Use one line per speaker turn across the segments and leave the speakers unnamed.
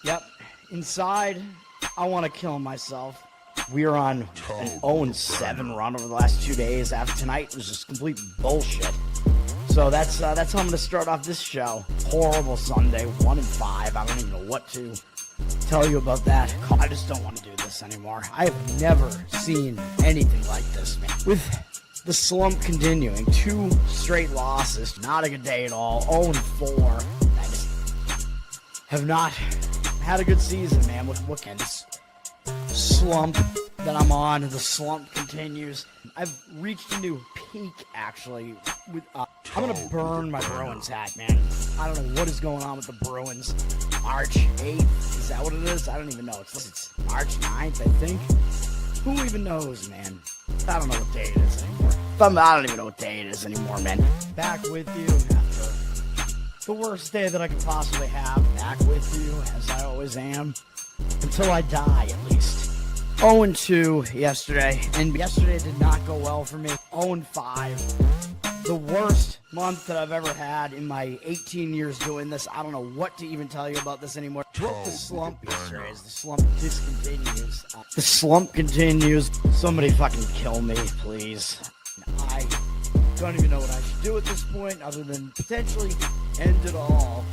Yep. Inside, I want to kill myself. We are on an 0-7 run over the last 2 days. After tonight was just complete bullshit. So that's how I'm going to start off this show. Horrible Sunday, 1-5. I don't even know what to tell you about that. I just don't want to do this anymore. I have never seen anything like this, man. With the slump continuing, 2 straight losses, not a good day at all. 0-4. I just have not had a good season, man. What kind of slump that I'm on? The slump continues. I've reached a new peak, actually. I'm gonna burn my Bruins hat, man. I don't know what is going on with the Bruins. March 8th, is that what it is? I don't even know. It's March 9th, I think. Who even knows, man? I don't know what day it is anymore. I don't even know what day it is anymore, man. Back with you after the worst day that I could possibly have. Back with you, as I always am. Until I die, at least. 0-2 yesterday, and yesterday did not go well for me. 0-5. The worst month that I've ever had in my 18 years doing this. I don't know what to even tell you about this anymore. Broke the slump yesterday as the slump discontinues. The slump continues. Somebody fucking kill me, please. I don't even know what I should do at this point other than potentially end it all.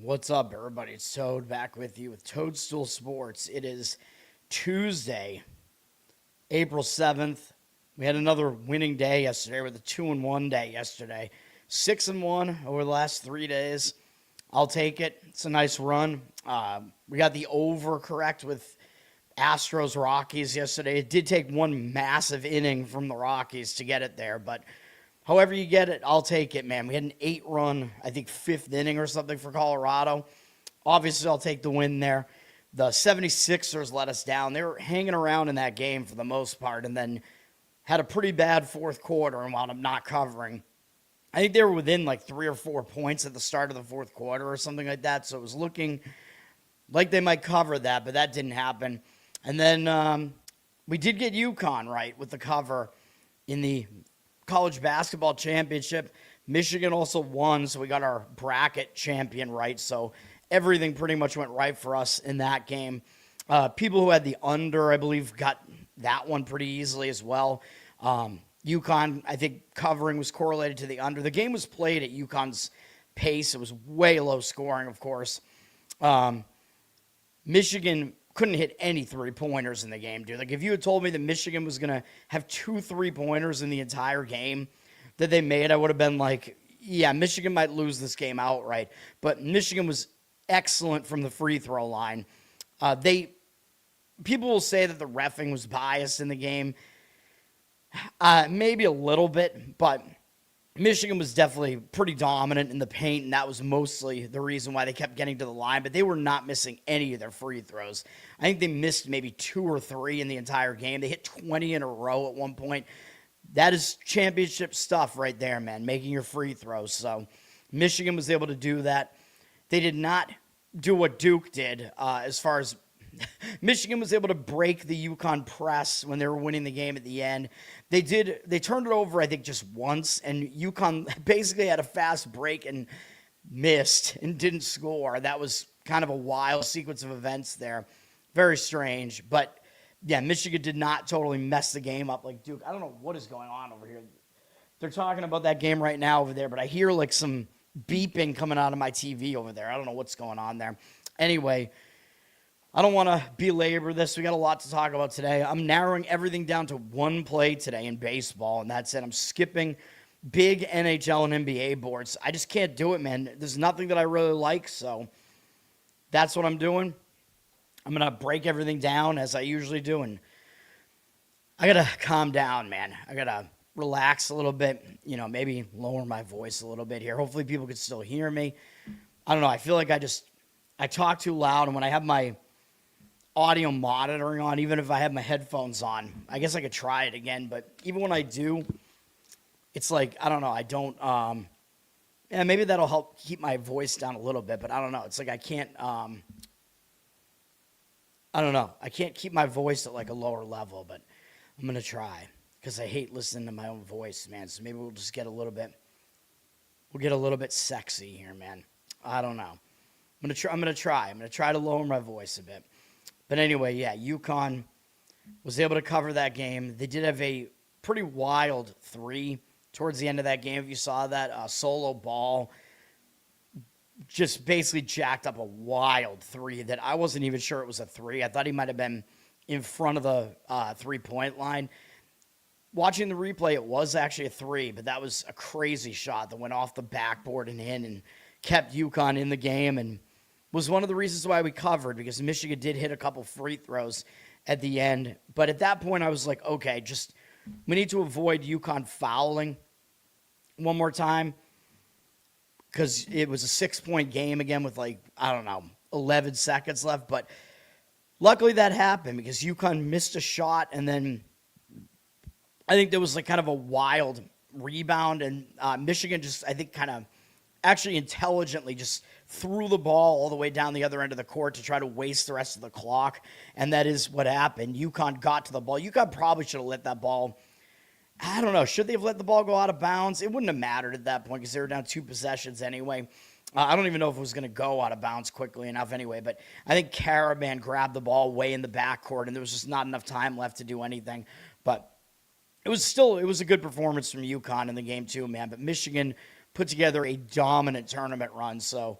What's up, everybody? It's Toad back with you with Toadstool Sports. It is Tuesday, April 7th. We had another winning day yesterday with a 2-1 day yesterday. 6-1 over the last 3 days. I'll take it. It's a nice run. We got the over correct with Astros Rockies yesterday. It did take one massive inning from the Rockies to get it there, but however you get it, I'll take it, man. We had an 8-run, I think, 5th inning or something for Colorado. Obviously, I'll take the win there. The 76ers let us down. They were hanging around in that game for the most part and then had a pretty bad fourth quarter and wound up not covering. I think they were within like 3 or 4 points at the start of the fourth quarter or something like that, so it was looking like they might cover that, but that didn't happen. And then we did get UConn right with the cover in the college basketball championship. Michigan also won, so we got our bracket champion right. So everything pretty much went right for us in that game. People who had the under, I believe, got that one pretty easily as well. UConn, I think covering was correlated to the under. The game was played at UConn's pace. It was way low scoring, of course. Michigan couldn't hit any 3-pointers in the game, dude. Like, if you had told me that Michigan was going to have 2 3-pointers in the entire game that they made, I would have been like, yeah, Michigan might lose this game outright. But Michigan was excellent from the free throw line. People will say that the reffing was biased in the game. Maybe a little bit, but Michigan was definitely pretty dominant in the paint, and that was mostly the reason why they kept getting to the line, but they were not missing any of their free throws. I think they missed maybe 2 or 3 in the entire game. They hit 20 in a row at one point. That is championship stuff right there, man, making your free throws. So Michigan was able to do that. They did not do what Duke did as far as Michigan was able to break the UConn press when they were winning the game at the end. They turned it over, I think, just once, and UConn basically had a fast break and missed and didn't score. That was kind of a wild sequence of events there. Very strange. But, yeah, Michigan did not totally mess the game up like Duke. I don't know what is going on over here. They're talking about that game right now over there, but I hear, like, some beeping coming out of my TV over there. I don't know what's going on there. Anyway, I don't want to belabor this. We got a lot to talk about today. I'm narrowing everything down to one play today in baseball, and that's it. I'm skipping big NHL and NBA boards. I just can't do it, man. There's nothing that I really like, so that's what I'm doing. I'm going to break everything down as I usually do, and I got to calm down, man. I got to relax a little bit, maybe lower my voice a little bit here. Hopefully people can still hear me. I don't know. I feel like I talk too loud, and when I have my audio monitoring on, even if I have my headphones on, I guess I could try it again, but even when I do, it's like, I don't know, I don't, maybe that'll help keep my voice down a little bit, but I don't know, it's like I can't, I don't know, I can't keep my voice at like a lower level, but I'm going to try, because I hate listening to my own voice, man, so maybe we'll just get a little bit We'll get a little bit sexy here, man. I don't know. I'm gonna try to lower my voice a bit. But anyway, yeah, UConn was able to cover that game. They did have a pretty wild 3 towards the end of that game. If you saw that solo ball, just basically jacked up a wild 3 that I wasn't even sure it was a 3. I thought he might have been in front of the 3-point line. Watching the replay, it was actually a 3, but that was a crazy shot that went off the backboard and in and kept UConn in the game and was one of the reasons why we covered, because Michigan did hit a couple free throws at the end. But at that point, I was like, okay, we need to avoid UConn fouling one more time, because it was a 6-point game again with 11 seconds left. But luckily that happened, because UConn missed a shot, and then I think there was kind of a wild rebound, and Michigan just, I think, kind of actually intelligently just threw the ball all the way down the other end of the court to try to waste the rest of the clock, and that is what happened. UConn got to the ball. UConn probably should have let that ball, I don't know, should they have let the ball go out of bounds? It wouldn't have mattered at that point because they were down 2 possessions anyway. I don't even know if it was going to go out of bounds quickly enough anyway, but I think Caravan grabbed the ball way in the backcourt, and there was just not enough time left to do anything. But it was a good performance from UConn in the game too, man. But Michigan put together a dominant tournament run, so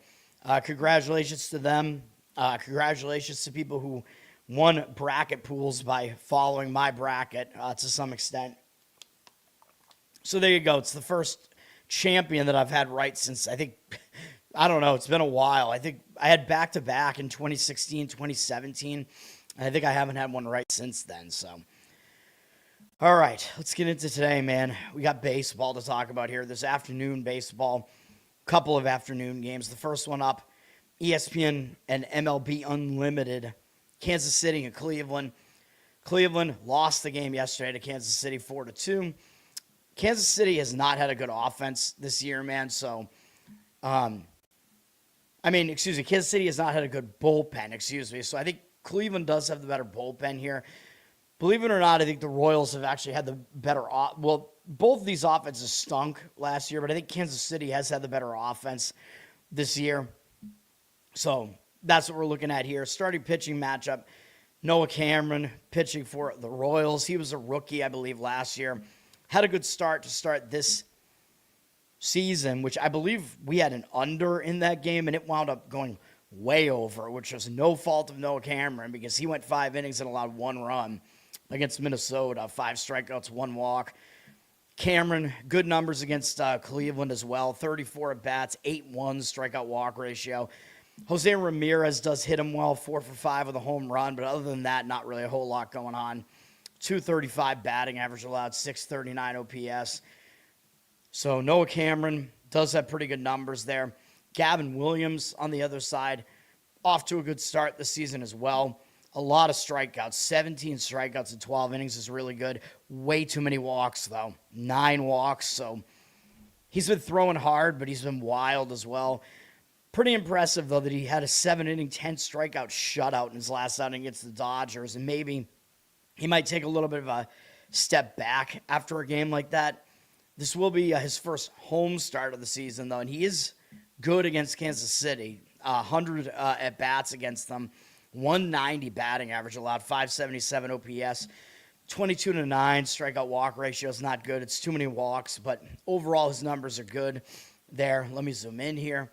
congratulations to them. Congratulations to people who won bracket pools by following my bracket to some extent. So there you go. It's the first champion that I've had right since, I think, I don't know, it's been a while. I think I had back-to-back in 2016, 2017, and I think I haven't had one right since then, so. All right, let's get into today, man. We got baseball to talk about here. This afternoon baseball, couple of afternoon games. The first one up, ESPN and MLB Unlimited, Kansas City and Cleveland. Cleveland lost the game yesterday to Kansas City 4-2. Kansas City has not had a good offense this year, man. So, Kansas City has not had a good bullpen, So I think Cleveland does have the better bullpen here. Believe it or not, I think the Royals have actually had the better both of these offenses stunk last year, but I think Kansas City has had the better offense this year. So that's what we're looking at here. Starting pitching matchup, Noah Cameron pitching for the Royals. He was a rookie, I believe, last year. Had a good start to start this season, which I believe we had an under in that game, and it wound up going way over, which was no fault of Noah Cameron because he went 5 innings and allowed 1 run against Minnesota, 5 strikeouts, 1 walk. Cameron, good numbers against Cleveland as well, 34 at-bats, 8-1 strikeout walk ratio. Jose Ramirez does hit him well, 4 for 5 with a home run, but other than that, not really a whole lot going on. 235 batting average allowed, 639 OPS. So Noah Cameron does have pretty good numbers there. Gavin Williams on the other side, off to a good start this season as well. A lot of strikeouts, 17 strikeouts in 12 innings is really good. Way too many walks, though. 9 walks, so he's been throwing hard, but he's been wild as well. Pretty impressive, though, that he had a 7-inning, 10-strikeout shutout in his last outing against the Dodgers, and maybe he might take a little bit of a step back after a game like that. This will be his first home start of the season, though, and he is good against Kansas City. 100 at-bats against them. 190 batting average allowed, 577 OPS, 22-9 strikeout walk ratio is not good. It's too many walks, but overall his numbers are good there. Let me zoom in here.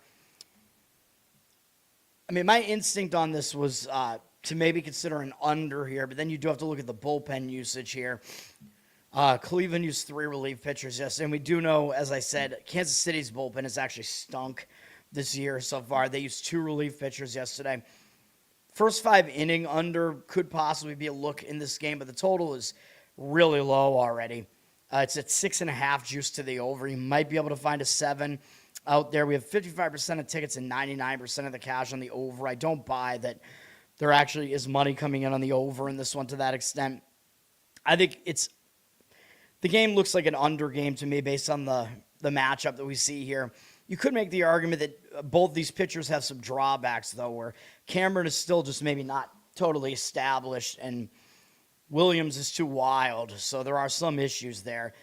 My instinct on this was to maybe consider an under here, but then you do have to look at the bullpen usage here. Cleveland used 3 relief pitchers yesterday, and we do know, as I said, Kansas City's bullpen has actually stunk this year so far. They used 2 relief pitchers yesterday. First 5 inning under could possibly be a look in this game, but the total is really low already. It's at 6.5 juice to the over. You might be able to find a 7 out there. We have 55% of tickets and 99% of the cash on the over. I don't buy that there actually is money coming in on the over in this one to that extent. I think the game looks like an under game to me based on the matchup that we see here. You could make the argument that both these pitchers have some drawbacks, though, where Cameron is still just maybe not totally established, and Williams is too wild, so there are some issues there.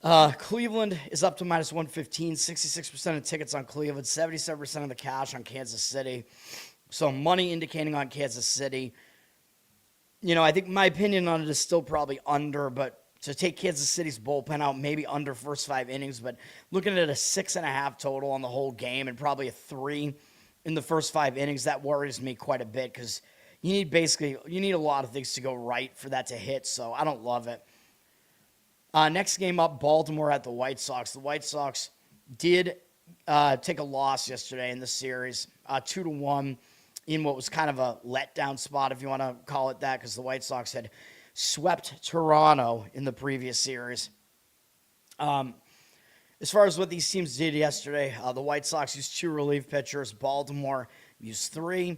Cleveland is up to minus 115, 66% of tickets on Cleveland, 77% of the cash on Kansas City. So money indicating on Kansas City. I think my opinion on it is still probably under, but to take Kansas City's bullpen out, maybe under first 5 innings, but looking at a 6.5 total on the whole game and probably a 3 in the first 5 innings, that worries me quite a bit because you need a lot of things to go right for that to hit, so I don't love it. Next game up, Baltimore at the White Sox. The White Sox did take a loss yesterday in the series, 2-1 in what was kind of a letdown spot, if you want to call it that, because the White Sox had swept Toronto in the previous series. As far as what these teams did yesterday, the White Sox used 2 relief pitchers. Baltimore used 3.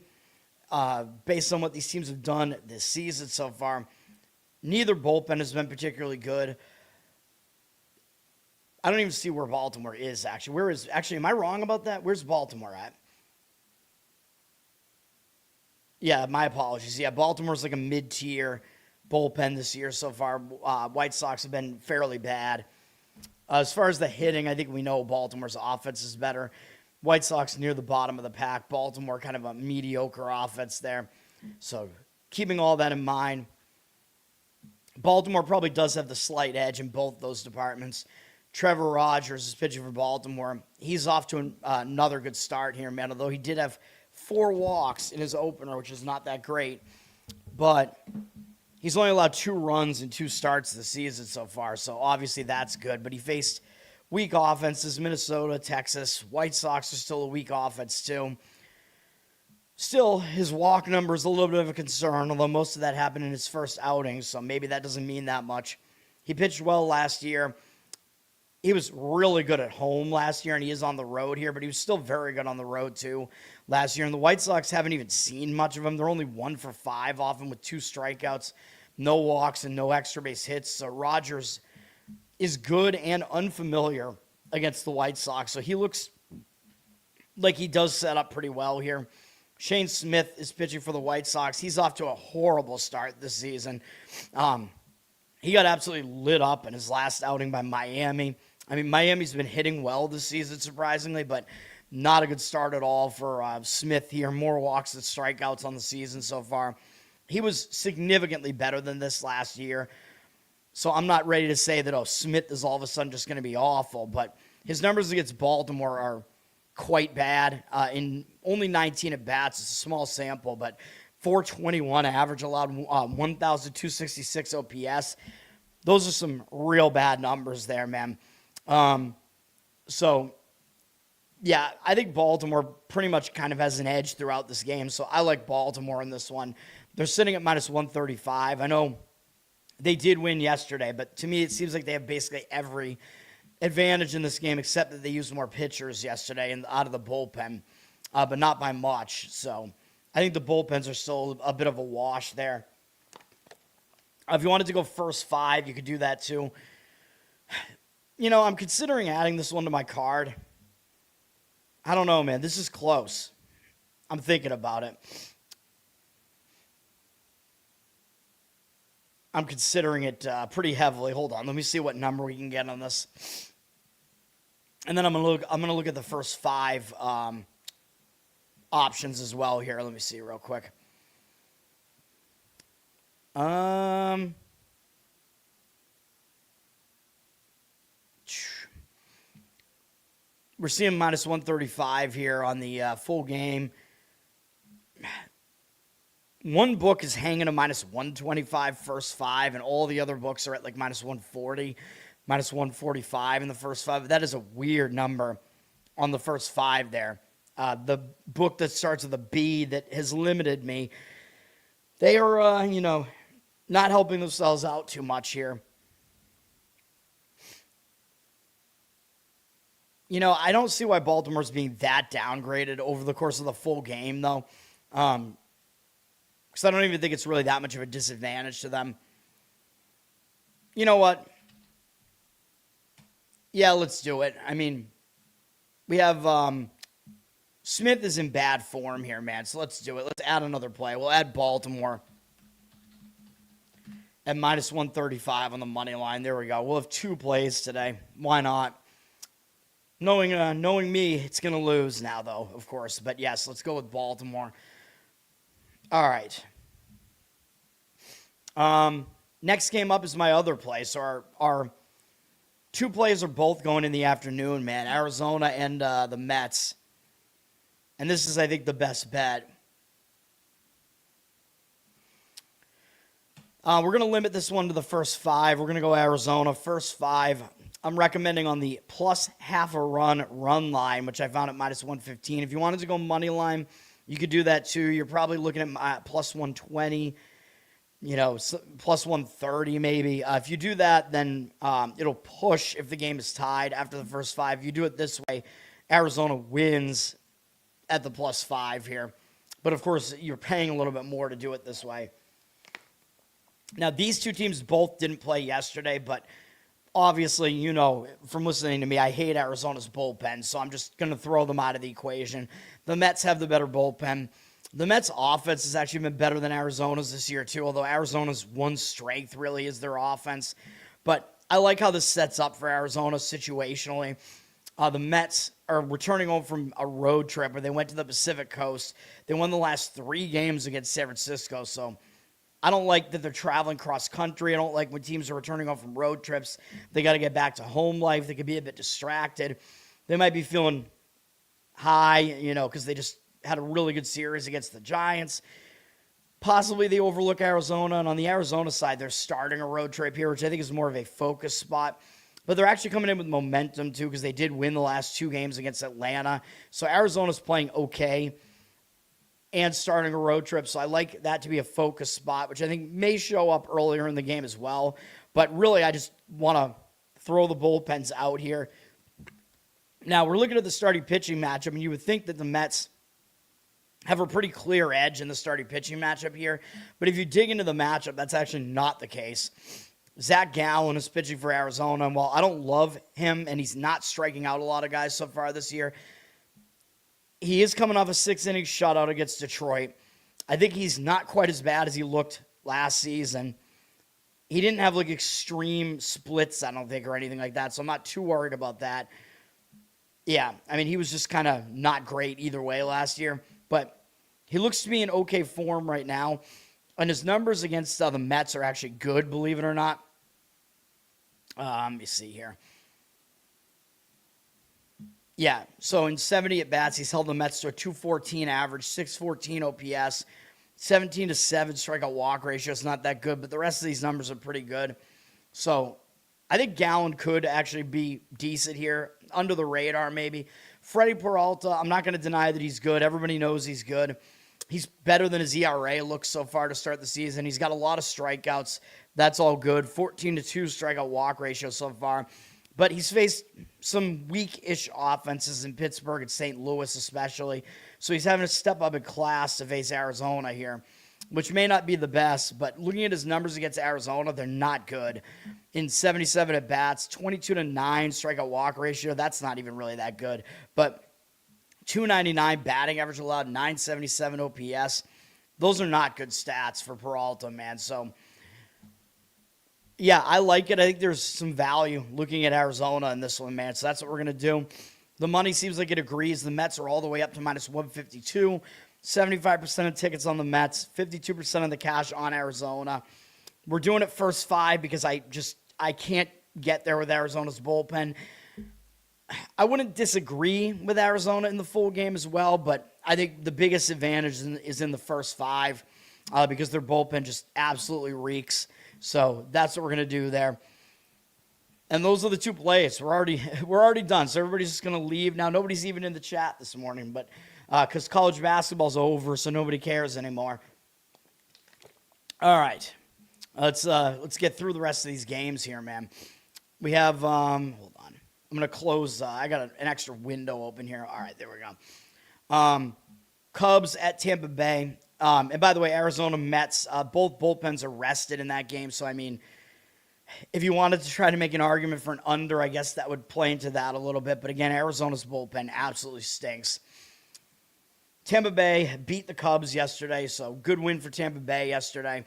Based on what these teams have done this season so far, neither bullpen has been particularly good. I don't even see where Baltimore is, actually. Am I wrong about that? Where's Baltimore at? Yeah, my apologies. Yeah, Baltimore's like a mid-tier bullpen this year so far. White Sox have been fairly bad. As far as the hitting, I think we know Baltimore's offense is better. White Sox near the bottom of the pack. Baltimore kind of a mediocre offense there. So keeping all that in mind, Baltimore probably does have the slight edge in both those departments. Trevor Rogers is pitching for Baltimore. He's off to another good start here, man, although he did have 4 walks in his opener, which is not that great. But he's only allowed 2 runs in 2 starts this season so far, so obviously that's good. But he faced weak offenses, Minnesota, Texas. White Sox are still a weak offense too. Still, his walk number is a little bit of a concern, although most of that happened in his first outing, so maybe that doesn't mean that much. He pitched well last year. He was really good at home last year, and he is on the road here, but he was still very good on the road, too, last year. And the White Sox haven't even seen much of him. They're only 1 for 5 off him with 2 strikeouts, no walks, and no extra base hits. So Rogers is good and unfamiliar against the White Sox. So he looks like he does set up pretty well here. Shane Smith is pitching for the White Sox. He's off to a horrible start this season. He got absolutely lit up in his last outing by Miami. I mean, Miami's been hitting well this season, surprisingly, but not a good start at all for Smith here. More walks than strikeouts on the season so far. He was significantly better than this last year. So I'm not ready to say that, Smith is all of a sudden just going to be awful, but his numbers against Baltimore are quite bad. In only 19 at-bats, it's a small sample, but 421 average allowed, 1,266 OPS. Those are some real bad numbers there, man. So, yeah, I think Baltimore pretty much kind of has an edge throughout this game, so I like Baltimore in this one. They're sitting at minus 135. I know they did win yesterday, but to me it seems like they have basically every advantage in this game except that they used more pitchers yesterday and out of the bullpen, but not by much. So I think the bullpens are still a bit of a wash there. If you wanted to go first 5, you could do that too. I'm considering adding this one to my card. I don't know, man. This is close. I'm thinking about it. I'm considering it pretty heavily. Hold on. Let me see what number we can get on this. And then I'm gonna look at the first 5 options as well here. Let me see real quick. We're seeing minus 135 here on the full game. One book is hanging a minus 125 first 5, and all the other books are at like minus 140, minus 145 in the first 5. That is a weird number on the first 5 there. The book that starts with a B that has limited me, they are, not helping themselves out too much here. I don't see why Baltimore's being that downgraded over the course of the full game, though. Because I don't even think it's really that much of a disadvantage to them. You know what? Yeah, let's do it. I mean, we have Smith is in bad form here, man. So let's do it. Let's add another play. We'll add Baltimore. at minus 135 on the money line. There we go. We'll have 2 plays today. Why not? Knowing me, it's going to lose now, though, of course. But yes, let's go with Baltimore. All right. Next game up is my other play. So our 2 plays are both going in the afternoon, man. Arizona and the Mets. And this is, I think, the best bet. We're going to limit this one to the first 5. We're going to go Arizona, first 5. I'm recommending on the plus half a run line, which I found at minus 115. If you wanted to go money line, you could do that too. You're probably looking at plus 120, plus 130 maybe. If you do that, then it'll push if the game is tied after the first 5. If you do it this way, Arizona wins at the plus 5 here. But, of course, you're paying a little bit more to do it this way. Now, these 2 teams both didn't play yesterday, but obviously, from listening to me, I hate Arizona's bullpen, so I'm just going to throw them out of the equation. The Mets have the better bullpen. The Mets' offense has actually been better than Arizona's this year, too, although Arizona's one strength really is their offense. But I like how this sets up for Arizona situationally. The Mets are returning home from a road trip where they went to the Pacific Coast. They won the last 3 games against San Francisco, so I don't like that they're traveling cross-country. I don't like when teams are returning home from road trips. They got to get back to home life. They could be a bit distracted. They might be feeling high, because they just had a really good series against the Giants. Possibly they overlook Arizona. And on the Arizona side, they're starting a road trip here, which I think is more of a focus spot. But they're actually coming in with momentum, too, because they did win the last 2 games against Atlanta. So Arizona's playing okay and starting a road trip. So I like that to be a focus spot, which I think may show up earlier in the game as well. But really, I just want to throw the bullpens out here. Now, we're looking at the starting pitching matchup, and you would think that the Mets have a pretty clear edge in the starting pitching matchup here. But if you dig into the matchup, that's actually not the case. Zach Gallen is pitching for Arizona, and while I don't love him, and he's not striking out a lot of guys so far this year, he is coming off a 6-inning shutout against Detroit. I think he's not quite as bad as he looked last season. He didn't have extreme splits, I don't think, or anything like that, so I'm not too worried about that. Yeah, I mean, he was just kind of not great either way last year, but he looks to be in okay form right now, and his numbers against the Mets are actually good, believe it or not. Let me see here. Yeah, so in 70 at-bats, he's held the Mets to a 214 average, 614 OPS, 17-7 strikeout walk ratio. It's not that good, but the rest of these numbers are pretty good. So I think Gallen could actually be decent here, under the radar maybe. Freddie Peralta, I'm not going to deny that he's good. Everybody knows he's good. He's better than his ERA looks so far to start the season. He's got a lot of strikeouts. That's all good. 14-2 strikeout walk ratio so far. But he's faced some weak-ish offenses in Pittsburgh and St. Louis especially. So he's having to step up in class to face Arizona here, which may not be the best. But looking at his numbers against Arizona, they're not good. In 77 at-bats, 22-9 strikeout walk ratio. That's not even really that good. But 299 batting average allowed, 977 OPS. Those are not good stats for Peralta, man. So yeah, I like it. I think there's some value looking at Arizona in this one, man. So that's what we're going to do. The money seems like it agrees. The Mets are all the way up to minus 152. 75% of tickets on the Mets, 52% of the cash on Arizona. We're doing it first 5 because I can't get there with Arizona's bullpen. I wouldn't disagree with Arizona in the full game as well, but I think the biggest advantage is in the first 5 because their bullpen just absolutely reeks. So that's what we're going to do there. And those are the 2 plays. We're already done. So everybody's just going to leave. Now, nobody's even in the chat this morning, but because college basketball's over, so nobody cares anymore. All right. Let's get through the rest of these games here, man. We have, hold on. I'm going to close. I got an extra window open here. All right, there we go. Cubs at Tampa Bay. And by the way, Arizona Mets, both bullpens are rested in that game. So, I mean, if you wanted to try to make an argument for an under, I guess that would play into that a little bit. But again, Arizona's bullpen absolutely stinks. Tampa Bay beat the Cubs yesterday, so good win for Tampa Bay yesterday.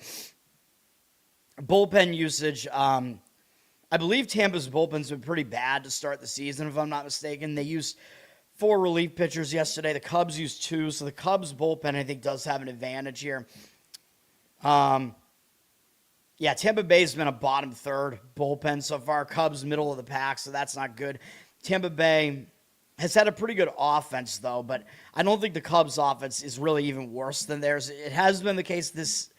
Bullpen usage. I believe Tampa's bullpen's been pretty bad to start the season, if I'm not mistaken. They used 4 relief pitchers yesterday. The Cubs used 2, so the Cubs bullpen, I think, does have an advantage here. Yeah, Tampa Bay's been a bottom third bullpen so far. Cubs, middle of the pack, so that's not good. Tampa Bay has had a pretty good offense, though, but I don't think the Cubs' offense is really even worse than theirs. It has been the case this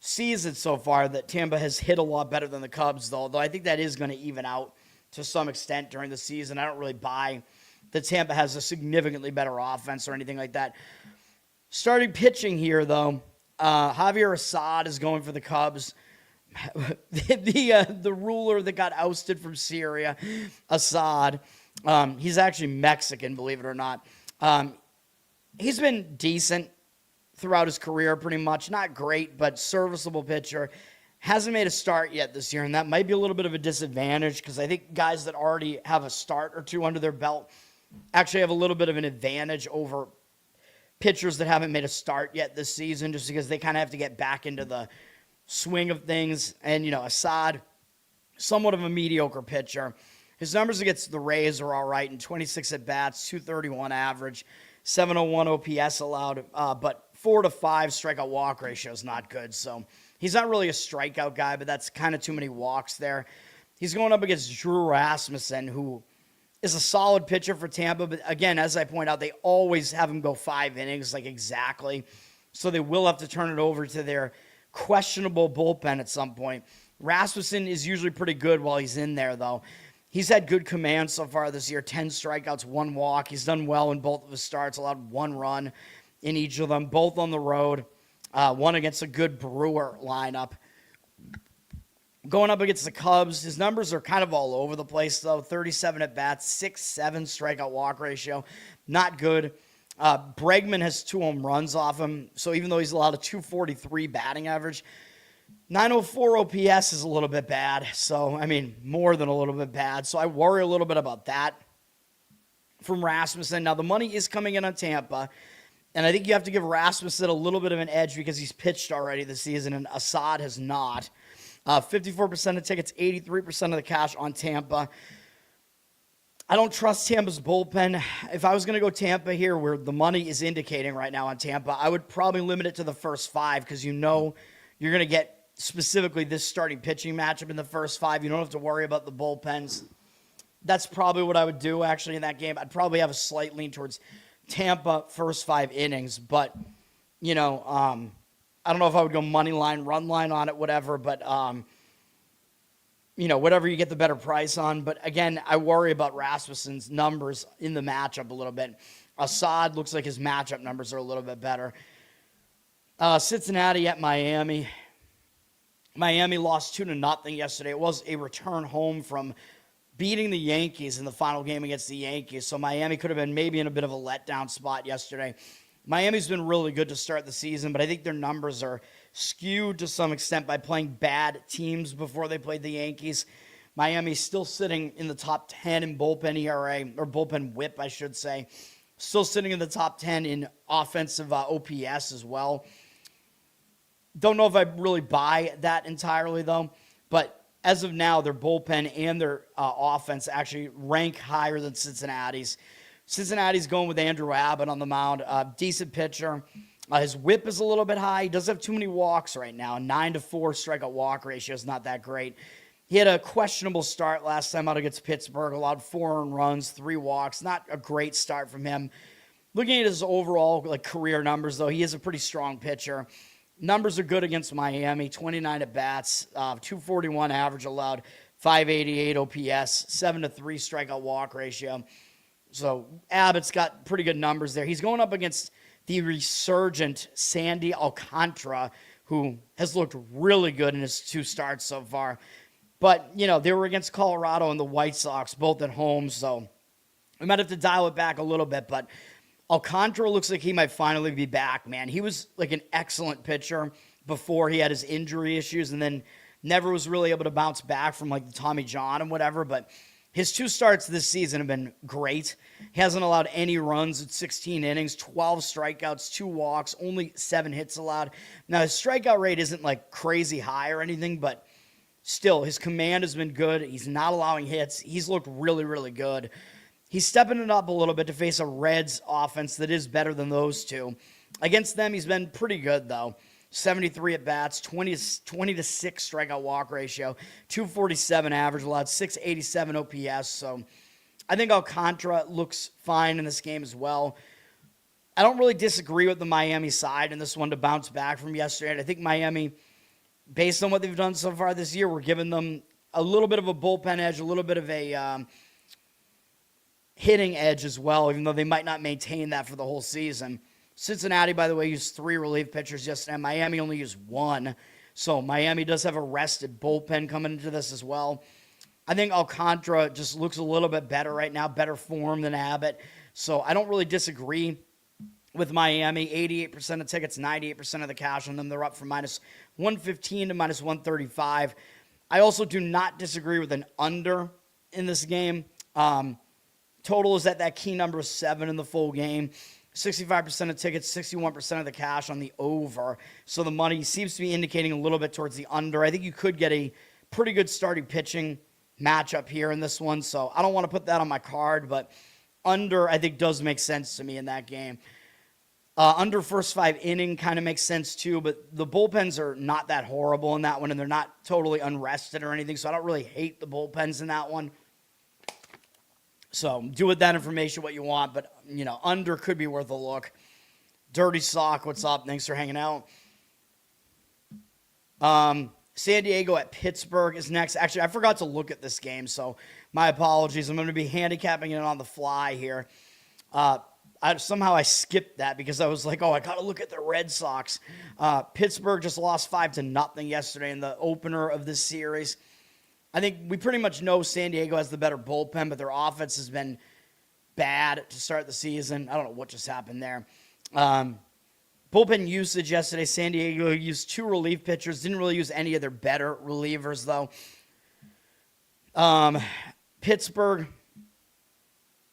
season so far that Tampa has hit a lot better than the Cubs, though I think that is going to even out to some extent during the season. I don't really buy that Tampa has a significantly better offense or anything like that. Starting pitching here, though, Javier Assad is going for the Cubs. The ruler that got ousted from Syria, Assad, he's actually Mexican, believe it or not. He's been decent throughout his career, pretty much. Not great, but serviceable pitcher. Hasn't made a start yet this year, and that might be a little bit of a disadvantage because I think guys that already have a start or two under their belt actually have a little bit of an advantage over pitchers that haven't made a start yet this season, just because they kind of have to get back into the swing of things. And, Assad, somewhat of a mediocre pitcher. His numbers against the Rays are all right in 26 at-bats, 231 average, 701 OPS allowed, but 4 to 5 strikeout walk ratio is not good. So he's not really a strikeout guy, but that's kind of too many walks there. He's going up against Drew Rasmussen, who is a solid pitcher for Tampa. But again, as I point out, they always have him go 5 innings, like exactly. So they will have to turn it over to their questionable bullpen at some point. Rasmussen is usually pretty good while he's in there, though. He's had good command so far this year, 10 strikeouts, 1 walk. He's done well in both of his starts, allowed 1 run in each of them, both on the road, one against a good Brewer lineup. Going up against the Cubs, his numbers are kind of all over the place, though. 37 at-bats, 6.7 strikeout walk ratio. Not good. Bregman has 2 home runs off him, so even though he's allowed a 243 batting average, 904 OPS is a little bit bad. So, more than a little bit bad. So I worry a little bit about that from Rasmussen. Now, the money is coming in on Tampa, and I think you have to give Rasmussen a little bit of an edge because he's pitched already this season, and Assad has not. 54% of tickets, 83% of the cash on Tampa. I don't trust Tampa's bullpen. If I was going to go Tampa here, where the money is indicating right now on Tampa, I would probably limit it to the first 5 because you're going to get specifically this starting pitching matchup in the first 5. You don't have to worry about the bullpens. That's probably what I would do, actually, in that game. I'd probably have a slight lean towards Tampa first 5 innings, but, I don't know if I would go money line, run line on it, whatever, but, whatever you get the better price on. But again, I worry about Rasmussen's numbers in the matchup a little bit. Assad looks like his matchup numbers are a little bit better. Cincinnati at Miami. Miami lost 2-0 yesterday. It was a return home from beating the Yankees in the final game against the Yankees. So Miami could have been maybe in a bit of a letdown spot yesterday. Miami's been really good to start the season, but I think their numbers are skewed to some extent by playing bad teams before they played the Yankees. Miami's still sitting in the top 10 in bullpen ERA, or bullpen whip, I should say. Still sitting in the top 10 in offensive OPS as well. Don't know if I really buy that entirely, though. But as of now, their bullpen and their offense actually rank higher than Cincinnati's. Cincinnati's going with Andrew Abbott on the mound. Decent pitcher. His whip is a little bit high. He doesn't have too many walks right now. 9-4 strikeout walk ratio is not that great. He had a questionable start last time out against Pittsburgh. Allowed 4 earned runs, 3 walks. Not a great start from him. Looking at his overall career numbers, though, he is a pretty strong pitcher. Numbers are good against Miami. 29 at-bats, 241 average allowed, 588 OPS, 7-3 strikeout walk ratio. So Abbott's got pretty good numbers there. He's going up against the resurgent Sandy Alcantara, who has looked really good in his 2 starts so far. But, they were against Colorado and the White Sox, both at home, so we might have to dial it back a little bit. But Alcantara looks like he might finally be back, man. He was an excellent pitcher before he had his injury issues and then never was really able to bounce back from the Tommy John and whatever, but his 2 starts this season have been great. He hasn't allowed any runs at 16 innings, 12 strikeouts, 2 walks, only 7 hits allowed. Now, his strikeout rate isn't crazy high or anything, but still, his command has been good. He's not allowing hits. He's looked really, really good. He's stepping it up a little bit to face a Reds offense that is better than those two. Against them, he's been pretty good, though. 73 at-bats, 20 to 6 strikeout walk ratio, 247 average, allowed 687 OPS. So I think Alcantara looks fine in this game as well. I don't really disagree with the Miami side in this one to bounce back from yesterday. I think Miami, based on what they've done so far this year, we're giving them a little bit of a bullpen edge, a little bit of a hitting edge as well, even though they might not maintain that for the whole season. Cincinnati, by the way, used 3 relief pitchers yesterday. Miami only used 1. So Miami does have a rested bullpen coming into this as well. I think Alcantara just looks a little bit better right now, better form than Abbott. So I don't really disagree with Miami. 88% of tickets, 98% of the cash on them. They're up from minus 115 to minus 135. I also do not disagree with an under in this game. Total is at that key number of 7 in the full game. 65% of tickets, 61% of the cash on the over. So the money seems to be indicating a little bit towards the under. I think you could get a pretty good starting pitching matchup here in this one. So I don't want to put that on my card, but under I think does make sense to me in that game. Under first 5 inning kind of makes sense too, but the bullpens are not that horrible in that one, and they're not totally unrested or anything, so I don't really hate the bullpens in that one. So do with that information what you want, but, under could be worth a look. Dirty Sock, what's up? Thanks for hanging out. San Diego at Pittsburgh is next. Actually, I forgot to look at this game, so my apologies. I'm going to be handicapping it on the fly here. Somehow I skipped that because I was like, I got to look at the Red Sox. Pittsburgh just lost 5-0 yesterday in the opener of this series. I think we pretty much know San Diego has the better bullpen, but their offense has been bad to start the season. I don't know what just happened there. Bullpen usage yesterday, San Diego used 2 relief pitchers. Didn't really use any of their better relievers, though. Pittsburgh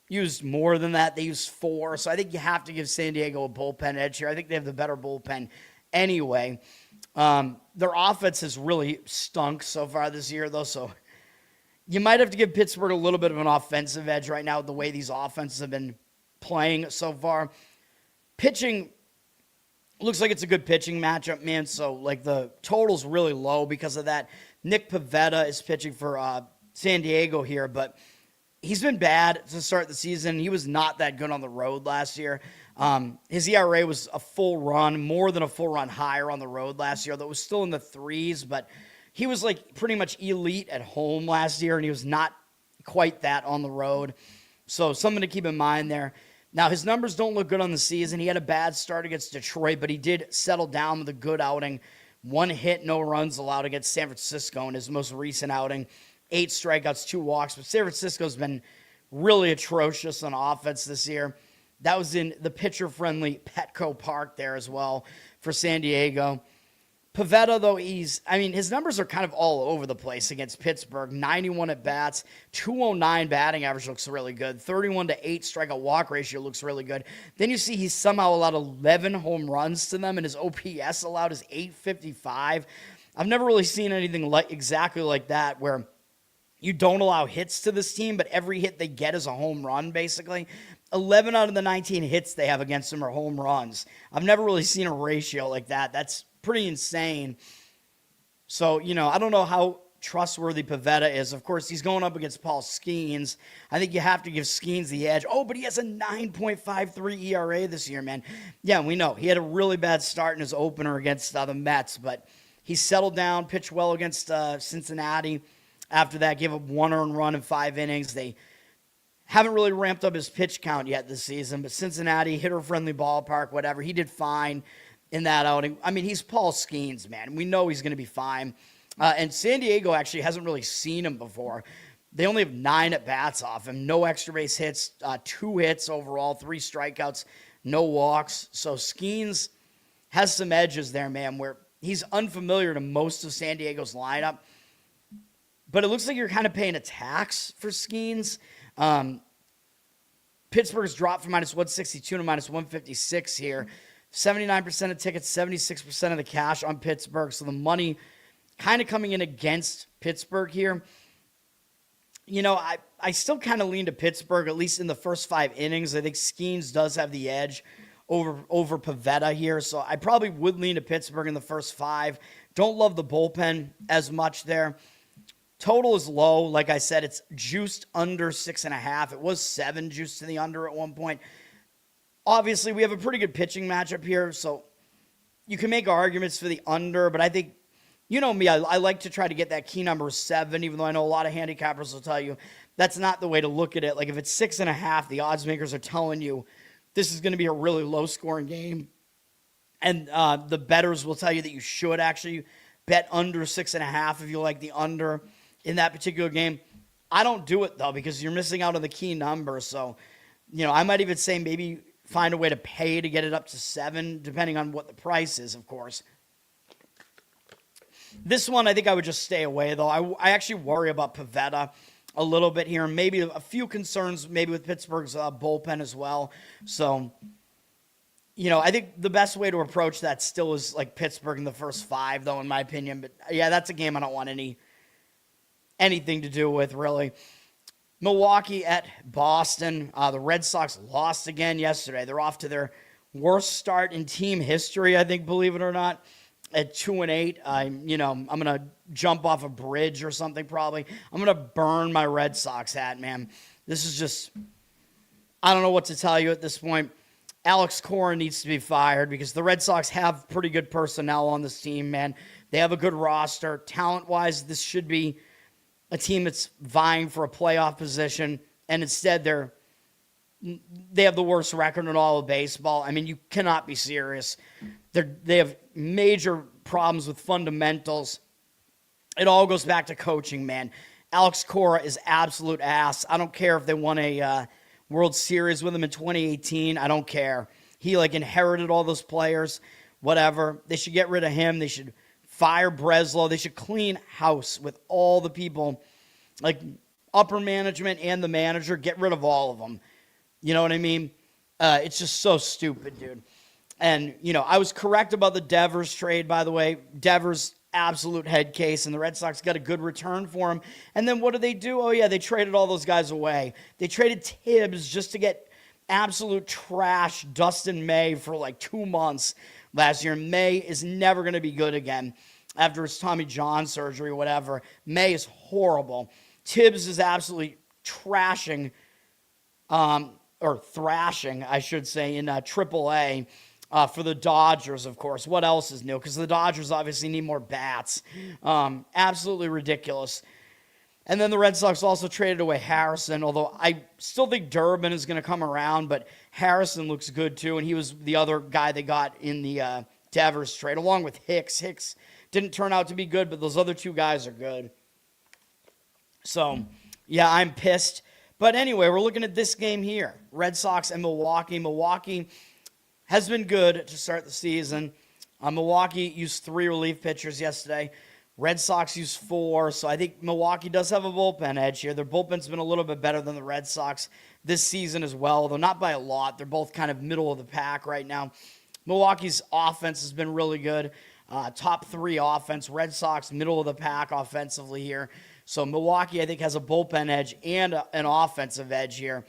used more than that. They used 4. So I think you have to give San Diego a bullpen edge here. I think they have the better bullpen anyway. Their offense has really stunk so far this year, though, so you might have to give Pittsburgh a little bit of an offensive edge right now with the way these offenses have been playing so far. Pitching looks like it's a good pitching matchup, man, so the total's really low because of that. Nick Pivetta is pitching for San Diego here, but he's been bad to start the season. He was not that good on the road last year. His ERA was a full run, more than a full run higher on the road last year, though it was still in the 3s, but he was pretty much elite at home last year, and he was not quite that on the road. So something to keep in mind there. Now, his numbers don't look good on the season. He had a bad start against Detroit, but he did settle down with a good outing. 1 hit, no runs allowed against San Francisco in his most recent outing. 8 strikeouts, 2 walks, but San Francisco's been really atrocious on offense this year. That was in the pitcher-friendly Petco Park there as well for San Diego. Pivetta, though, his numbers are kind of all over the place against Pittsburgh. 91 at-bats, 209 batting average looks really good. 31 to 8 strikeout walk ratio looks really good. Then you see he's somehow allowed 11 home runs to them, and his OPS allowed is 855. I've never really seen anything exactly like that where you don't allow hits to this team, but every hit they get is a home run, basically. 11 out of the 19 hits they have against them are home runs. I've never really seen a ratio like that. That's pretty insane. So, I don't know how trustworthy Pivetta is. Of course, he's going up against Paul Skeens. I think you have to give Skeens the edge. Oh, but he has a 9.53 ERA this year, man. Yeah, we know. He had a really bad start in his opener against the Mets, but he settled down, pitched well against Cincinnati. After that, gave up 1 earned run in 5 innings. They haven't really ramped up his pitch count yet this season, but Cincinnati, hitter-friendly ballpark, whatever. He did fine in that outing. He's Paul Skeens, man. We know he's going to be fine. And San Diego actually hasn't really seen him before. They only have 9 at-bats off him. No extra base hits, 2 hits overall, 3 strikeouts, no walks. So Skeens has some edges there, man, where he's unfamiliar to most of San Diego's lineup. But it looks like you're kind of paying a tax for Skeens. Pittsburgh's dropped from minus 162 to minus 156 here. 79% of tickets, 76% of the cash on Pittsburgh. So the money kind of coming in against Pittsburgh here. I still kind of lean to Pittsburgh, at least in the first 5 innings. I think Skeens does have the edge over Pivetta here, so I probably would lean to Pittsburgh in the first 5. Don't love the bullpen as much there. Total is low. Like I said, it's juiced under 6.5. It was 7 juiced to the under at one point. Obviously, we have a pretty good pitching matchup here, so you can make arguments for the under, but I think, you know me, I like to try to get that key number 7, even though I know a lot of handicappers will tell you that's not the way to look at it. Like if it's 6.5, the odds makers are telling you this is going to be a really low-scoring game, and the bettors will tell you that you should actually bet under 6.5 if you like the under in that particular game. I don't do it, though, because you're missing out on the key number. So, I might even say maybe find a way to pay to get it up to 7, depending on what the price is, of course. This one, I think I would just stay away, though. I actually worry about Pivetta a little bit here. Maybe a few concerns maybe with Pittsburgh's bullpen as well. So, I think the best way to approach that still is like Pittsburgh in the first 5, though, in my opinion. But, yeah, that's a game I don't want anything to do with, really. Milwaukee at Boston. The Red Sox lost again yesterday. They're off to their worst start in team history, I think, believe it or not, at 2-8. I'm going to jump off a bridge or something probably. I'm going to burn my Red Sox hat, man. This is just, I don't know what to tell you at this point. Alex Cora needs to be fired because the Red Sox have pretty good personnel on this team, man. They have a good roster. Talent-wise, this should be a team that's vying for a playoff position, and instead they have the worst record in all of baseball. I mean, you cannot be serious. They have major problems with fundamentals. It all goes back to coaching, man. Alex Cora is absolute ass. I don't care if they won a World Series with him in 2018. I don't care. He, inherited all those players, whatever. They should get rid of him. They should fire Breslow. They should clean house with all the people, like upper management and the manager. Get rid of all of them. You know what I mean? It's just so stupid, dude. And, I was correct about the Devers trade, by the way. Devers, absolute head case, and the Red Sox got a good return for him. And then what do? Oh, yeah, they traded all those guys away. They traded Tibbs just to get absolute trash Dustin May for 2 months last year. May is never going to be good again after his Tommy John surgery or whatever. May is horrible. Tibbs is absolutely thrashing, I should say, in AAA for the Dodgers, of course. What else is new? Because the Dodgers obviously need more bats. Absolutely ridiculous. And then the Red Sox also traded away Harrison, although I still think Durbin is going to come around, but Harrison looks good too, and he was the other guy they got in the Devers trade, along with Hicks. Hicks didn't turn out to be good, but those other 2 guys are good. So, yeah, I'm pissed. But anyway, we're looking at this game here. Red Sox and Milwaukee. Milwaukee has been good to start the season. Milwaukee used 3 relief pitchers yesterday. Red Sox used 4, so I think Milwaukee does have a bullpen edge here. Their bullpen's been a little bit better than the Red Sox this season as well, though not by a lot. They're both kind of middle of the pack right now. Milwaukee's offense has been really good. Top 3 offense. Red Sox, middle of the pack offensively here. So Milwaukee, I think, has a bullpen edge and an offensive edge here.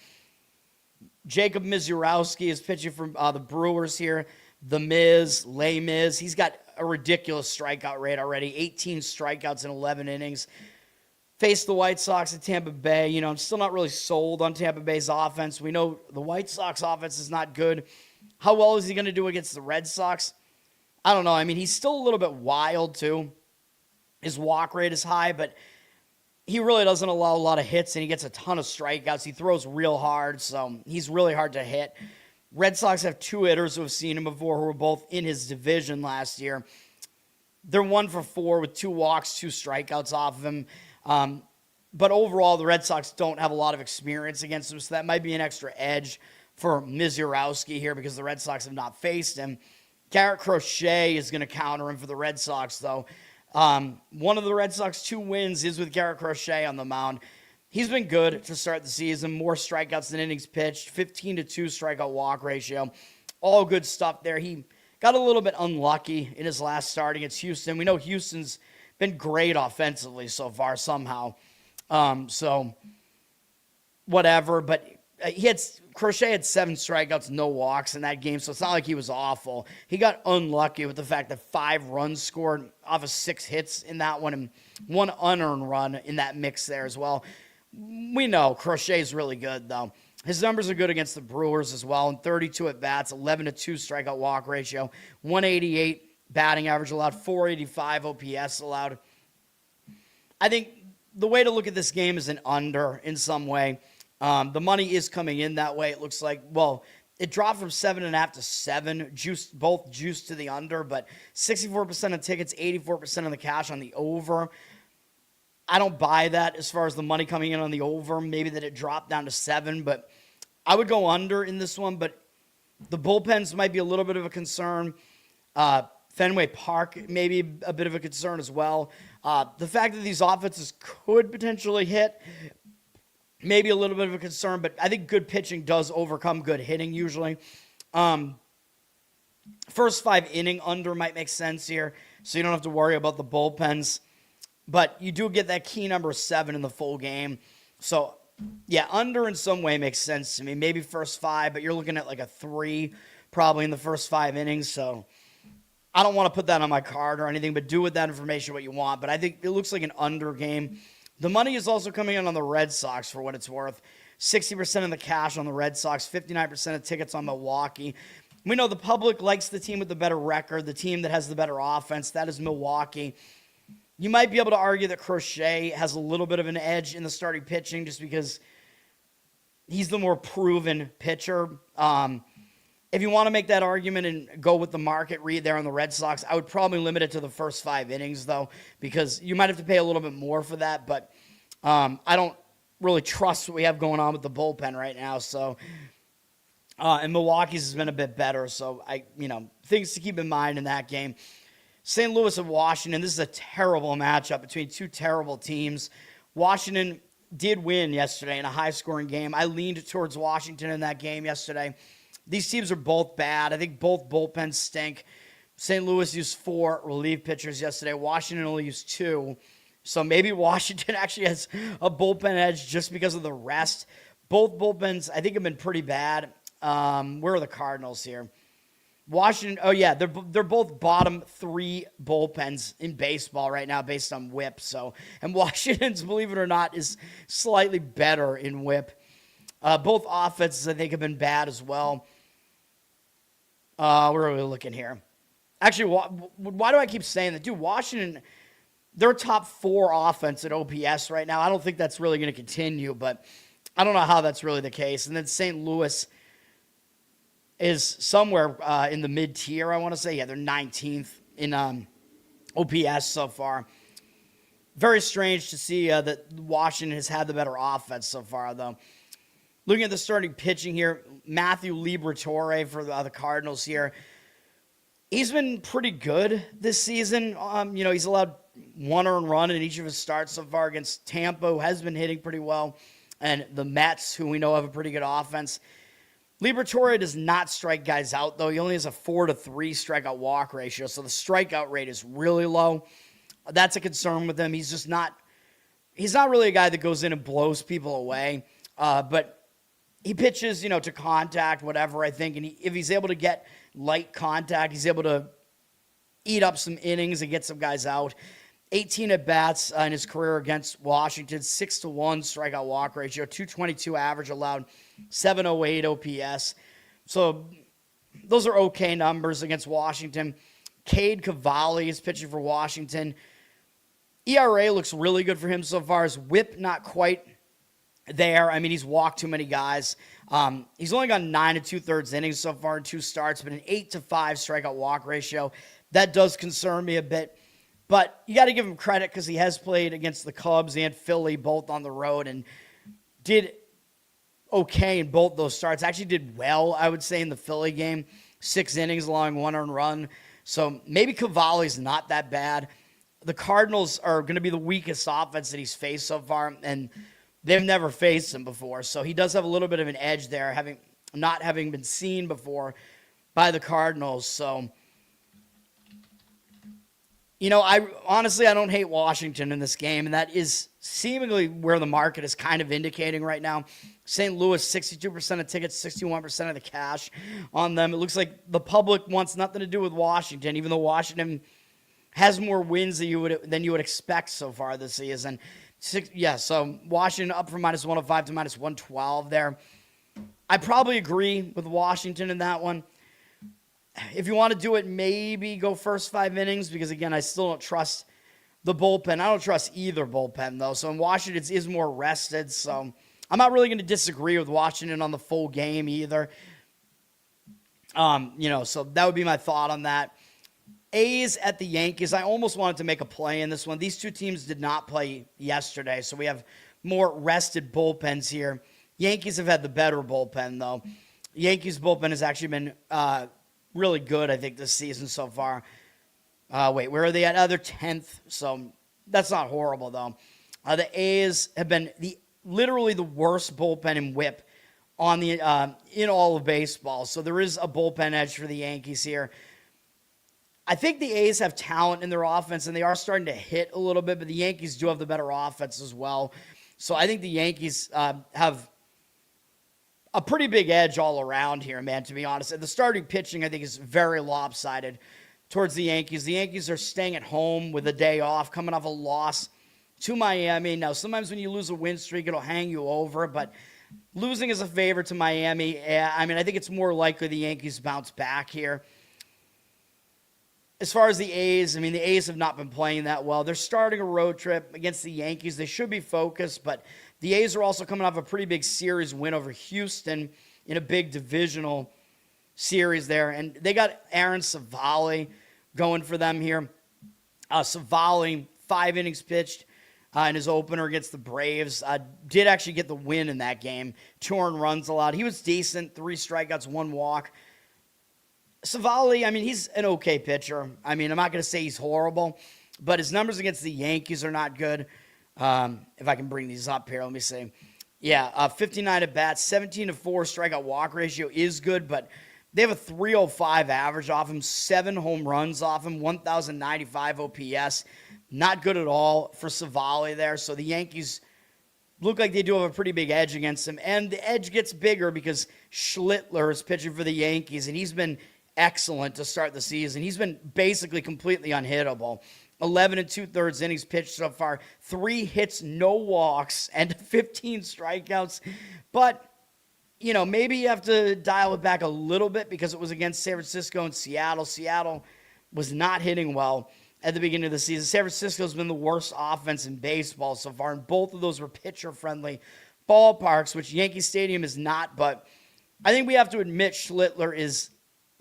Jacob Misiorowski is pitching for the Brewers here. The Miz, Les Miz, he's got a ridiculous strikeout rate already. 18 strikeouts in 11 innings. Faced the White Sox at Tampa Bay. I'm still not really sold on Tampa Bay's offense. We know the White Sox offense is not good. How well is he going to do against the Red Sox? I don't know. I mean, he's still a little bit wild, too. His walk rate is high, but he really doesn't allow a lot of hits, and he gets a ton of strikeouts. He throws real hard, so he's really hard to hit. Red Sox have 2 hitters who have seen him before who were both in his division last year. They're 1 for 4 with 2 walks, 2 strikeouts off of him. But overall, the Red Sox don't have a lot of experience against him, so that might be an extra edge for Misiorowski here because the Red Sox have not faced him. Garrett Crochet is going to counter him for the Red Sox, though. One of the Red Sox 2 wins is with Garrett Crochet on the mound. He's been good to start the season. More strikeouts than innings pitched. 15-2 strikeout walk ratio. All good stuff there. He got a little bit unlucky in his last start against Houston. We know Houston's been great offensively so far somehow. So whatever, but Crochet had 7 strikeouts, no walks in that game, so it's not like he was awful. He got unlucky with the fact that 5 runs scored off of 6 hits in that one, and 1 unearned run in that mix there as well. We know Crochet's really good, though. His numbers are good against the Brewers as well, and 32 at-bats, 11-2 strikeout walk ratio, 188 batting average allowed, 485 OPS allowed. I think the way to look at this game is an under in some way. The money is coming in that way, it looks like. Well, it dropped from 7.5 to 7, both juiced to the under, but 64% of tickets, 84% of the cash on the over. I don't buy that as far as the money coming in on the over. Maybe that it dropped down to 7, but I would go under in this one. But the bullpens might be a little bit of a concern. Fenway Park maybe a bit of a concern as well. The fact that these offenses could potentially hit, maybe a little bit of a concern, but I think good pitching does overcome good hitting usually. First 5 inning under might make sense here, so you don't have to worry about the bullpens. But you do get that key number 7 in the full game. So, yeah, under in some way makes sense to me. Maybe first 5, but you're looking at like a 3 probably in the first 5 innings. So I don't want to put that on my card or anything, but do with that information what you want. But I think it looks like an under game. The money is also coming in on the Red Sox for what it's worth. 60% of the cash on the Red Sox, 59% of tickets on Milwaukee. We know the public likes the team with the better record, the team that has the better offense. That is Milwaukee. You might be able to argue that Crochet has a little bit of an edge in the starting pitching just because he's the more proven pitcher. If you want to make that argument and go with the market read there on the Red Sox, I would probably limit it to the first 5 innings, though, because you might have to pay a little bit more for that. But I don't really trust what we have going on with the bullpen right now. So, and Milwaukee's has been a bit better. So, things to keep in mind in that game. St. Louis and Washington, this is a terrible matchup between 2 terrible teams. Washington did win yesterday in a high-scoring game. I leaned towards Washington in that game yesterday. These teams are both bad. I think both bullpens stink. St. Louis used 4 relief pitchers yesterday. Washington only used 2. So maybe Washington actually has a bullpen edge just because of the rest. Both bullpens, I think, have been pretty bad. Where are the Cardinals here? Washington, oh yeah, they're both bottom 3 bullpens in baseball right now based on whip. So, and Washington's, believe it or not, is slightly better in whip. Both offenses, I think, have been bad as well. Where are we looking here? Actually, why do I keep saying that? Dude, Washington, they're top 4 offense at OPS right now. I don't think that's really going to continue, but I don't know how that's really the case. And then St. Louis is somewhere in the mid-tier, I want to say. Yeah, they're 19th in OPS so far. Very strange to see that Washington has had the better offense so far, though. Looking at the starting pitching here, Matthew Liberatore for the Cardinals here. He's been pretty good this season. He's allowed 1 earned run in each of his starts so far against Tampa, who has been hitting pretty well, and the Mets, who we know have a pretty good offense. Liberatore does not strike guys out, though. He only has a 4-3 strikeout walk ratio, so the strikeout rate is really low. That's a concern with him. He's not really a guy that goes in and blows people away, but he pitches, to contact, whatever, I think. And if he's able to get light contact, he's able to eat up some innings and get some guys out. 18 at-bats in his career against Washington, 6-1 strikeout walk ratio, 222 average allowed, 708 OPS. So those are okay numbers against Washington. Cade Cavalli is pitching for Washington. ERA looks really good for him so far. His whip not quite there. I mean, he's walked too many guys. He's only got 9 2/3 innings so far in 2 starts, but an 8-5 strikeout walk ratio. That does concern me a bit. But you got to give him credit because he has played against the Cubs and Philly both on the road and did okay in both those starts. Actually did well, I would say, in the Philly game. 6 innings, allowing 1 earned run. So maybe Cavalli's not that bad. The Cardinals are going to be the weakest offense that he's faced so far, and they've never faced him before. So he does have a little bit of an edge there, not having been seen before by the Cardinals. So I honestly, I don't hate Washington in this game, and that is seemingly where the market is kind of indicating right now. St. Louis, 62% of tickets, 61% of the cash on them. It looks like the public wants nothing to do with Washington, even though Washington has more wins than you would expect so far this season. So Washington up from -105 to -112 there. I probably agree with Washington in that one. If you want to do it, maybe go first 5 innings because, again, I still don't trust the bullpen. I don't trust either bullpen, though. So, in Washington is more rested. So, I'm not really going to disagree with Washington on the full game either. So that would be my thought on that. A's at the Yankees. I almost wanted to make a play in this one. These two teams did not play yesterday, so we have more rested bullpens here. Yankees have had the better bullpen, though. Yankees bullpen has actually been really good, I think, this season so far. Where are they at? They're 10th, so that's not horrible, though. The A's have been literally the worst bullpen in WHIP on in all of baseball, so there is a bullpen edge for the Yankees here. I think the A's have talent in their offense, and they are starting to hit a little bit, but the Yankees do have the better offense as well. So I think the Yankees have a pretty big edge all around here, man, to be honest. And the starting pitching, I think, is very lopsided towards the Yankees. The Yankees are staying at home with a day off, coming off a loss to Miami. Now, sometimes when you lose a win streak, it'll hang you over, but losing is a favor to Miami. I think it's more likely the Yankees bounce back here. As far as the A's, the A's have not been playing that well. They're starting a road trip against the Yankees. They should be focused, but the A's are also coming off a pretty big series win over Houston in a big divisional series there. And they got Aaron Savali going for them here. Savali, 5 innings pitched in his opener against the Braves. Did actually get the win in that game. 2 earned runs allowed. He was decent. 3 strikeouts, 1 walk. Savali, he's an okay pitcher. I'm not going to say he's horrible, but his numbers against the Yankees are not good. If I can bring these up here, let me see. 59 at bats, 17-4 strikeout walk ratio is good, but they have a 305 average off him, 7 home runs off him, 1,095 OPS. Not good at all for Savali there. So the Yankees look like they do have a pretty big edge against him. And the edge gets bigger because Schlittler is pitching for the Yankees, and he's been excellent to start the season. He's been basically completely unhittable. 11 2/3 innings pitched so far, 3 hits, no walks, and 15 strikeouts. But, maybe you have to dial it back a little bit because it was against San Francisco and Seattle. Seattle was not hitting well at the beginning of the season. San Francisco's been the worst offense in baseball so far, and both of those were pitcher-friendly ballparks, which Yankee Stadium is not. But I think we have to admit Schlittler is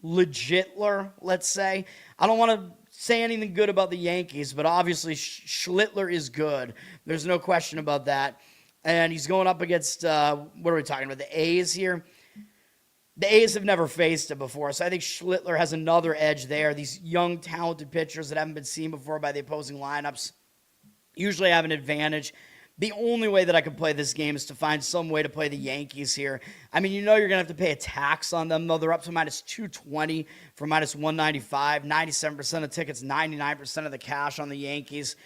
legitler, let's say. I don't want to say anything good about the Yankees, but obviously Schlittler is good. There's no question about that. And he's going up against, what are we talking about, the A's here? The A's have never faced him before, so I think Schlittler has another edge there. These young, talented pitchers that haven't been seen before by the opposing lineups usually have an advantage. The only way that I could play this game is to find some way to play the Yankees here. You're going to have to pay a tax on them, though. They're up to -220 from -195. 97% of tickets, 99% of the cash on the Yankees.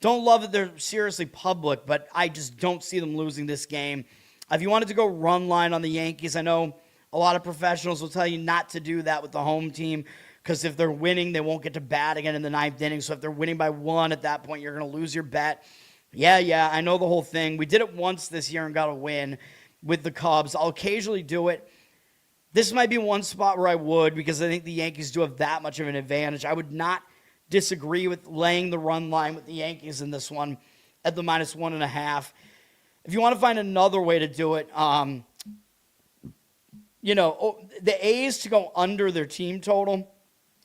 Don't love that they're seriously public, but I just don't see them losing this game. If you wanted to go run line on the Yankees, I know a lot of professionals will tell you not to do that with the home team because if they're winning, they won't get to bat again in the 9th inning. So if they're winning by 1 at that point, you're going to lose your bet. Yeah, I know the whole thing. We did it once this year and got a win with the Cubs. I'll occasionally do it. This might be one spot where I would because I think the Yankees do have that much of an advantage. I would not disagree with laying the run line with the Yankees in this one at the -1.5. If you want to find another way to do it, the A's to go under their team total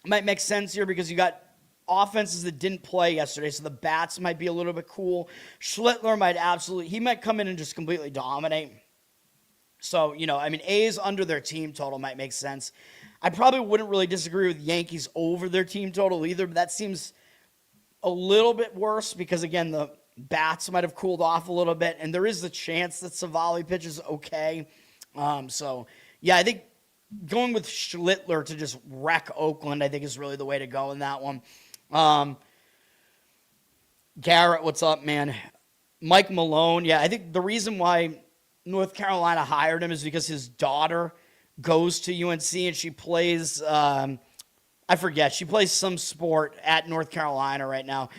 might make sense here because you got offenses that didn't play yesterday, so the bats might be a little bit cool. Schlittler might come in and just completely dominate. So, A's under their team total might make sense. I probably wouldn't really disagree with Yankees over their team total either, but that seems a little bit worse because, again, the bats might have cooled off a little bit, and there is the chance that Savali pitches okay. I think going with Schlittler to just wreck Oakland, I think, is really the way to go in that one. Garrett, what's up, man? Mike Malone, yeah, I think the reason why North Carolina hired him is because his daughter goes to UNC and she plays, I forget, she plays some sport at North Carolina right now.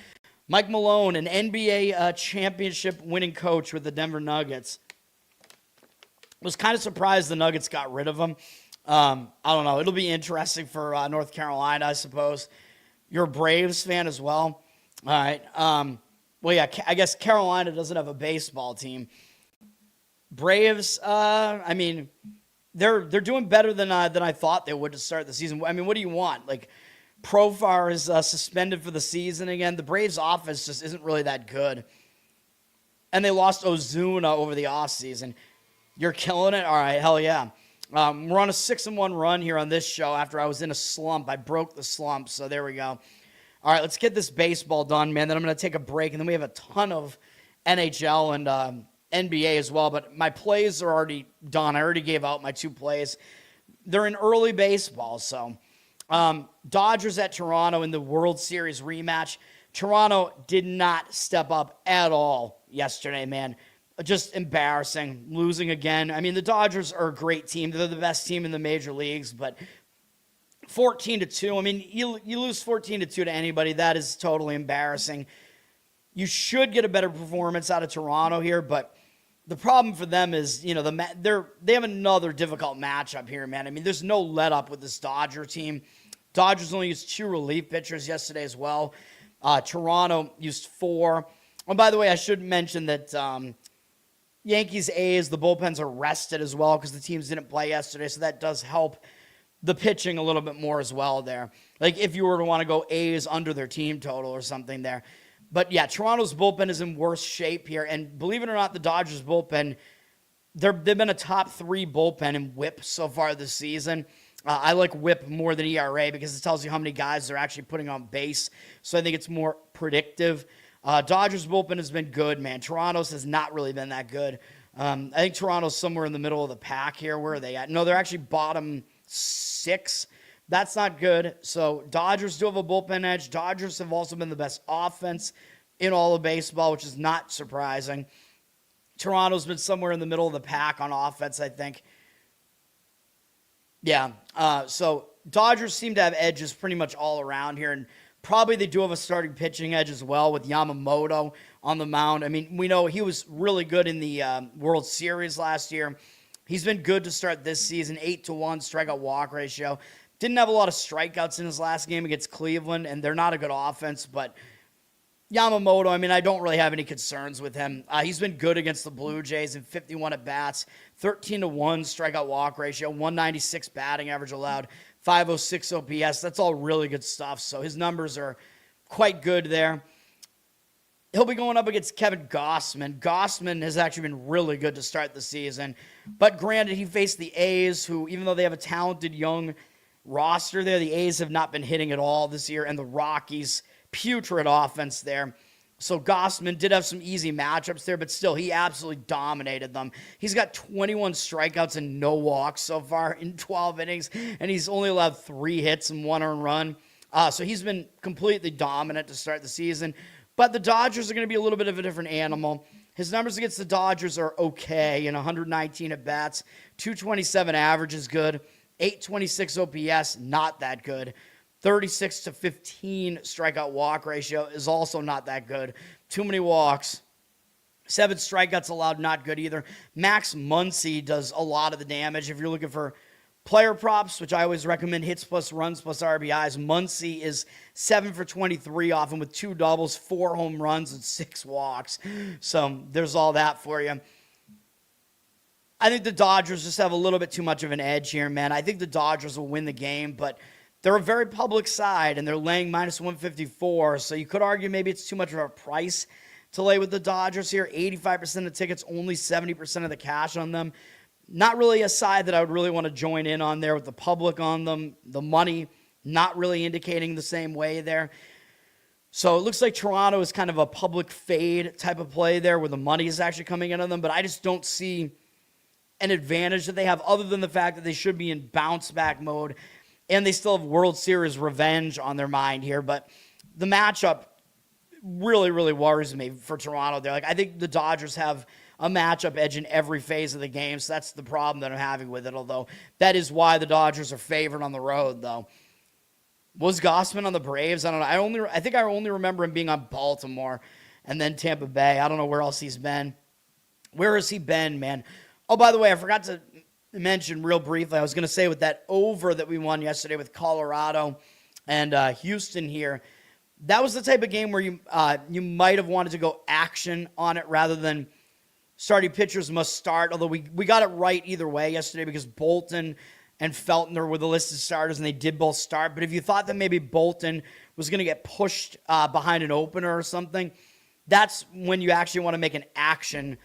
Mike Malone, an NBA championship winning coach with the Denver Nuggets. Was kind of surprised the Nuggets got rid of him. I don't know. It'll be interesting for North Carolina, I suppose. You're a Braves fan as well. All right. Well, yeah, I guess Carolina doesn't have a baseball team. Braves, I mean, they're doing better than I thought they would to start the season. I mean, what do you want? Like, Profar is suspended for the season again. The Braves' offense just isn't really that good. And they lost Ozuna over the offseason. You're killing it? All right, hell yeah. We're on a 6-1 run here on this show after I was in a slump. I broke the slump, so there we go. All right, let's get this baseball done, man. Then I'm going to take a break, and then we have a ton of NHL and NBA as well. But my plays are already done. I already gave out my 2 plays. They're in early baseball, so... Dodgers at Toronto in the World Series rematch. Toronto did not step up at all yesterday, man. Just embarrassing, losing again. I mean, the Dodgers are a great team. They're the best team in the major leagues, but 14-2. I mean, you lose 14-2 to anybody. That is totally embarrassing. You should get a better performance out of Toronto here, but the problem for them is, you know, they have another difficult matchup here, man. I mean, there's no let up with this Dodger team. Dodgers only used 2 relief pitchers yesterday as well. Toronto used 4. Oh, by the way, I should mention that Yankees, A's, the bullpens are rested as well because the teams didn't play yesterday, so that does help the pitching a little bit more as well there. Like if you were to want to go A's under their team total or something there. But yeah, Toronto's bullpen is in worse shape here. And believe it or not, the Dodgers bullpen, they've been a top 3 bullpen in WHIP so far this season. I like WHIP more than ERA because it tells you how many guys they're actually putting on base. So I think it's more predictive. Dodgers bullpen has been good, man. Toronto's has not really been that good. I think Toronto's somewhere in the middle of the pack here. Where are they at? No, they're actually bottom 6. That's not good. So Dodgers do have a bullpen edge. Dodgers have also been the best offense in all of baseball, which is not surprising. Toronto's been somewhere in the middle of the pack on offense, I think. Yeah. So Dodgers seem to have edges pretty much all around here, and probably they do have a starting pitching edge as well with Yamamoto on the mound. I mean, we know he was really good in the World Series last year. He's been good to start this season, 8-1 strikeout walk ratio. Didn't have a lot of strikeouts in his last game against Cleveland, and they're not a good offense, but Yamamoto, I mean, I don't really have any concerns with him. He's been good against the Blue Jays in 51 at-bats, 13-1 strikeout walk ratio, 196 batting average allowed, 506 OPS. That's all really good stuff, so his numbers are quite good there. He'll be going up against Kevin Gausman. Gausman has actually been really good to start the season, but granted, he faced the A's, who, even though they have a talented young roster there, the A's have not been hitting at all this year, and the Rockies, putrid offense there. So Gausman did have some easy matchups there, but still, he absolutely dominated them. He's got 21 strikeouts and no walks so far in 12 innings, and he's only allowed 3 hits and 1 earned run. So he's been completely dominant to start the season. But the Dodgers are going to be a little bit of a different animal. His numbers against the Dodgers are okay in 119 at-bats. 227 average is good. 826 OPS, not that good. 36-15 strikeout walk ratio is also not that good. Too many walks. 7 strikeouts allowed, not good either. Max Muncy does a lot of the damage. If you're looking for player props, which I always recommend, hits plus runs plus RBIs, Muncy is 7 for 23 off him with 2 doubles, 4 home runs, and 6 walks. So there's all that for you. I think the Dodgers just have a little bit too much of an edge here, man. I think the Dodgers will win the game, but they're a very public side, and they're laying minus 154, so you could argue maybe it's too much of a price to lay with the Dodgers here. 85% of tickets, only 70% of the cash on them. Not really a side that I would really want to join in on there with the public on them. The money not really indicating the same way there. So it looks like Toronto is kind of a public fade type of play there where the money is actually coming in on them, but I just don't see an advantage that they have other than the fact that they should be in bounce back mode, and they still have World Series revenge on their mind here. But the matchup really, really worries me for Toronto there. Like, I think the Dodgers have a matchup edge in every phase of the game, so that's the problem that I'm having with it, although that is why the Dodgers are favored on the road, though. Was Gossman on the Braves? I don't know. I think I only remember him being on Baltimore and then Tampa Bay. I don't know where else he's been. Where has he been, man? Oh, by the way, I forgot to mention real briefly, I was going to say with that over that we won yesterday with Colorado and Houston here, that was the type of game where you might have wanted to go action on it rather than starting pitchers must start, although we got it right either way yesterday because Bolton and Feltner were the listed starters, and they did both start. But if you thought that maybe Bolton was going to get pushed behind an opener or something, that's when you actually want to make an action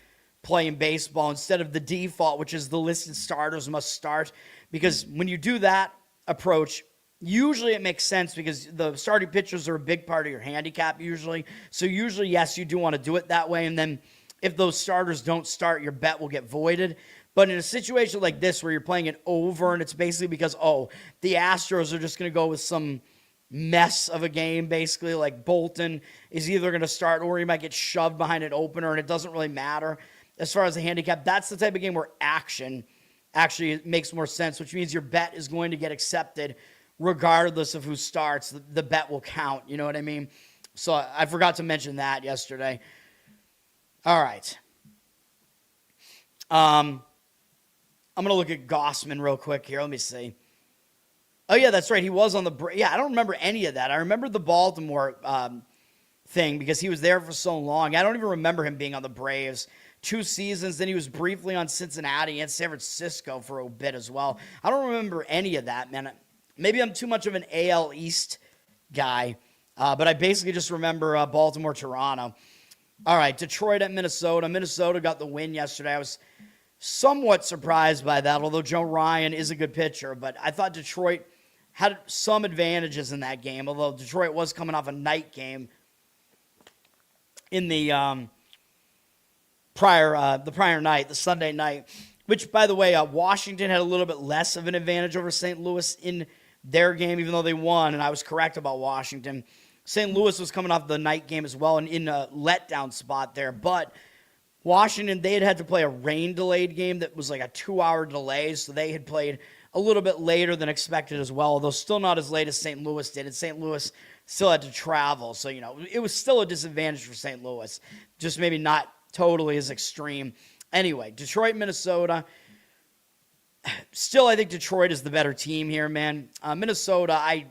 play in baseball instead of the default, which is the listed starters must start. Because when you do that approach, usually it makes sense because the starting pitchers are a big part of your handicap usually. So usually, yes, you do want to do it that way. And then if those starters don't start, your bet will get voided. But in a situation like this where you're playing it over and it's basically because, the Astros are just going to go with some mess of a game, basically, like Bolton is either going to start or he might get shoved behind an opener, and it doesn't really matter as far as the handicap. That's the type of game where action actually makes more sense, which means your bet is going to get accepted regardless of who starts. The bet will count, you know what I mean? So I forgot to mention that yesterday. All right. I'm going to look at Gossman real quick here. Let me see. Oh, yeah, that's right. He was on the I don't remember any of that. I remember the Baltimore thing because he was there for so long. I don't even remember him being on the Braves 2 seasons. Then he was briefly on Cincinnati and San Francisco for a bit as well. I don't remember any of that, man. Maybe I'm too much of an AL East guy, but I basically just remember Baltimore, Toronto. All right, Detroit at Minnesota. Minnesota got the win yesterday. I was somewhat surprised by that, although Joe Ryan is a good pitcher. But I thought Detroit had some advantages in that game, although Detroit was coming off a night game in the prior night, the Sunday night, which, by the way, Washington had a little bit less of an advantage over St. Louis in their game, even though they won, and I was correct about Washington. St. Louis was coming off the night game as well and in a letdown spot there, but Washington, they had to play a rain-delayed game that was like a 2-hour delay, so they had played a little bit later than expected as well, although still not as late as St. Louis did, and St. Louis still had to travel, so, it was still a disadvantage for St. Louis, just maybe not totally as extreme. Anyway, Detroit, Minnesota. Still, I think Detroit is the better team here, man. Minnesota, I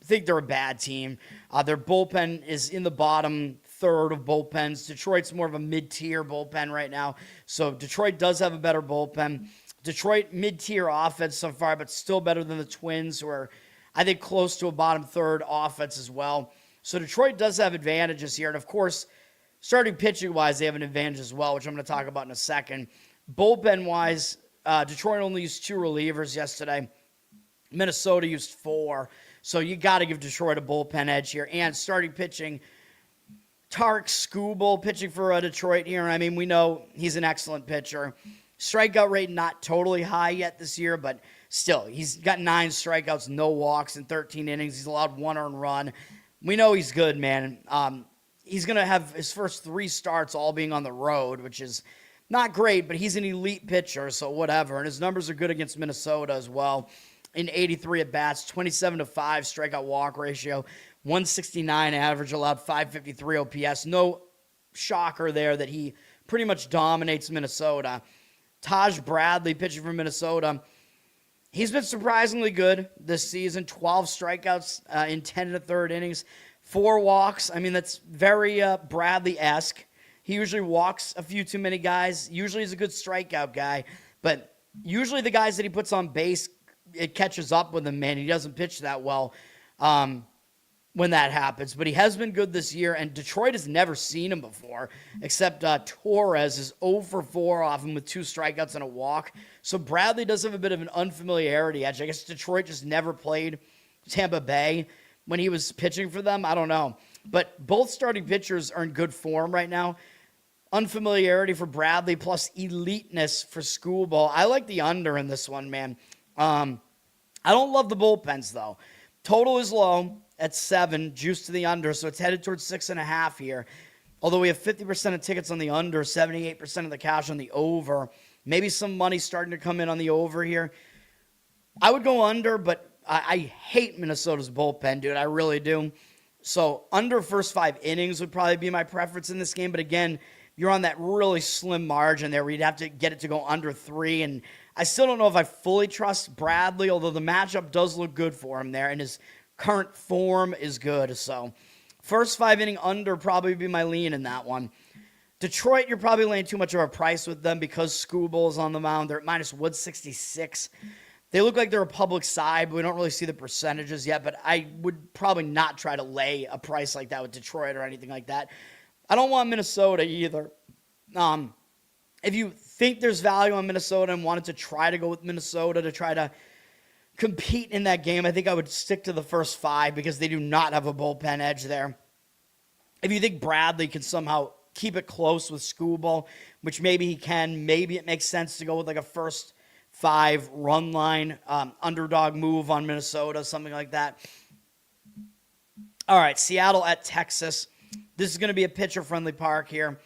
think they're a bad team. Their bullpen is in the bottom third of bullpens. Detroit's more of a mid-tier bullpen right now. So Detroit does have a better bullpen. Detroit, mid-tier offense so far, but still better than the Twins, who are, I think, close to a bottom third offense as well. So Detroit does have advantages here. And, of course, starting pitching-wise, they have an advantage as well, which I'm going to talk about in a second. Bullpen-wise, Detroit only used 2 relievers yesterday. Minnesota used 4. So you got to give Detroit a bullpen edge here. And starting pitching, Tarek Skubal pitching for Detroit here. I mean, we know he's an excellent pitcher. Strikeout rate not totally high yet this year, but still, he's got 9 strikeouts, no walks in 13 innings. He's allowed 1 earned run. We know he's good, man. He's going to have his first 3 starts all being on the road, which is not great, but he's an elite pitcher, so whatever. And his numbers are good against Minnesota as well. In 83 at-bats, 27-5 strikeout walk ratio, 169 average, allowed 553 OPS. No shocker there that he pretty much dominates Minnesota. Taj Bradley, pitching for Minnesota, he's been surprisingly good this season. 12 strikeouts in 10 1/3 innings, 4 walks. I mean, that's very Bradley-esque. He usually walks a few too many guys. Usually he's a good strikeout guy, but usually the guys that he puts on base, it catches up with him, man. He doesn't pitch that well when that happens. But he has been good this year, and Detroit has never seen him before, except Torres is 0 for 4 off him with 2 strikeouts and a walk. So Bradley does have a bit of an unfamiliarity edge. I guess Detroit just never played Tampa Bay when he was pitching for them. I don't know. But both starting pitchers are in good form right now. Unfamiliarity for Bradley plus eliteness for Skubal. I like the under in this one, man. I don't love the bullpens, though. Total is low at 7, juice to the under, so it's headed towards 6.5 here. Although we have 50% of tickets on the under, 78% of the cash on the over. Maybe some money starting to come in on the over here. I would go under, but I hate Minnesota's bullpen, dude. I really do. So under first 5 innings would probably be my preference in this game. But again, you're on that really slim margin there where you'd have to get it to go under 3. And I still don't know if I fully trust Bradley, although the matchup does look good for him there. And his current form is good. So first 5 inning under probably be my lean in that one. Detroit, you're probably laying too much of a price with them because Scooble's on the mound. They're at minus 166. They look like they're a public side, but we don't really see the percentages yet. But I would probably not try to lay a price like that with Detroit or anything like that. I don't want Minnesota either. If you think there's value on Minnesota and wanted to try to go with Minnesota to try to compete in that game, I think I would stick to the first 5 because they do not have a bullpen edge there. If you think Bradley can somehow keep it close with Scooble, which maybe he can, maybe it makes sense to go with like a first 5 run line, underdog move on Minnesota, something like that. All right, Seattle at Texas. This is going to be a pitcher-friendly park here.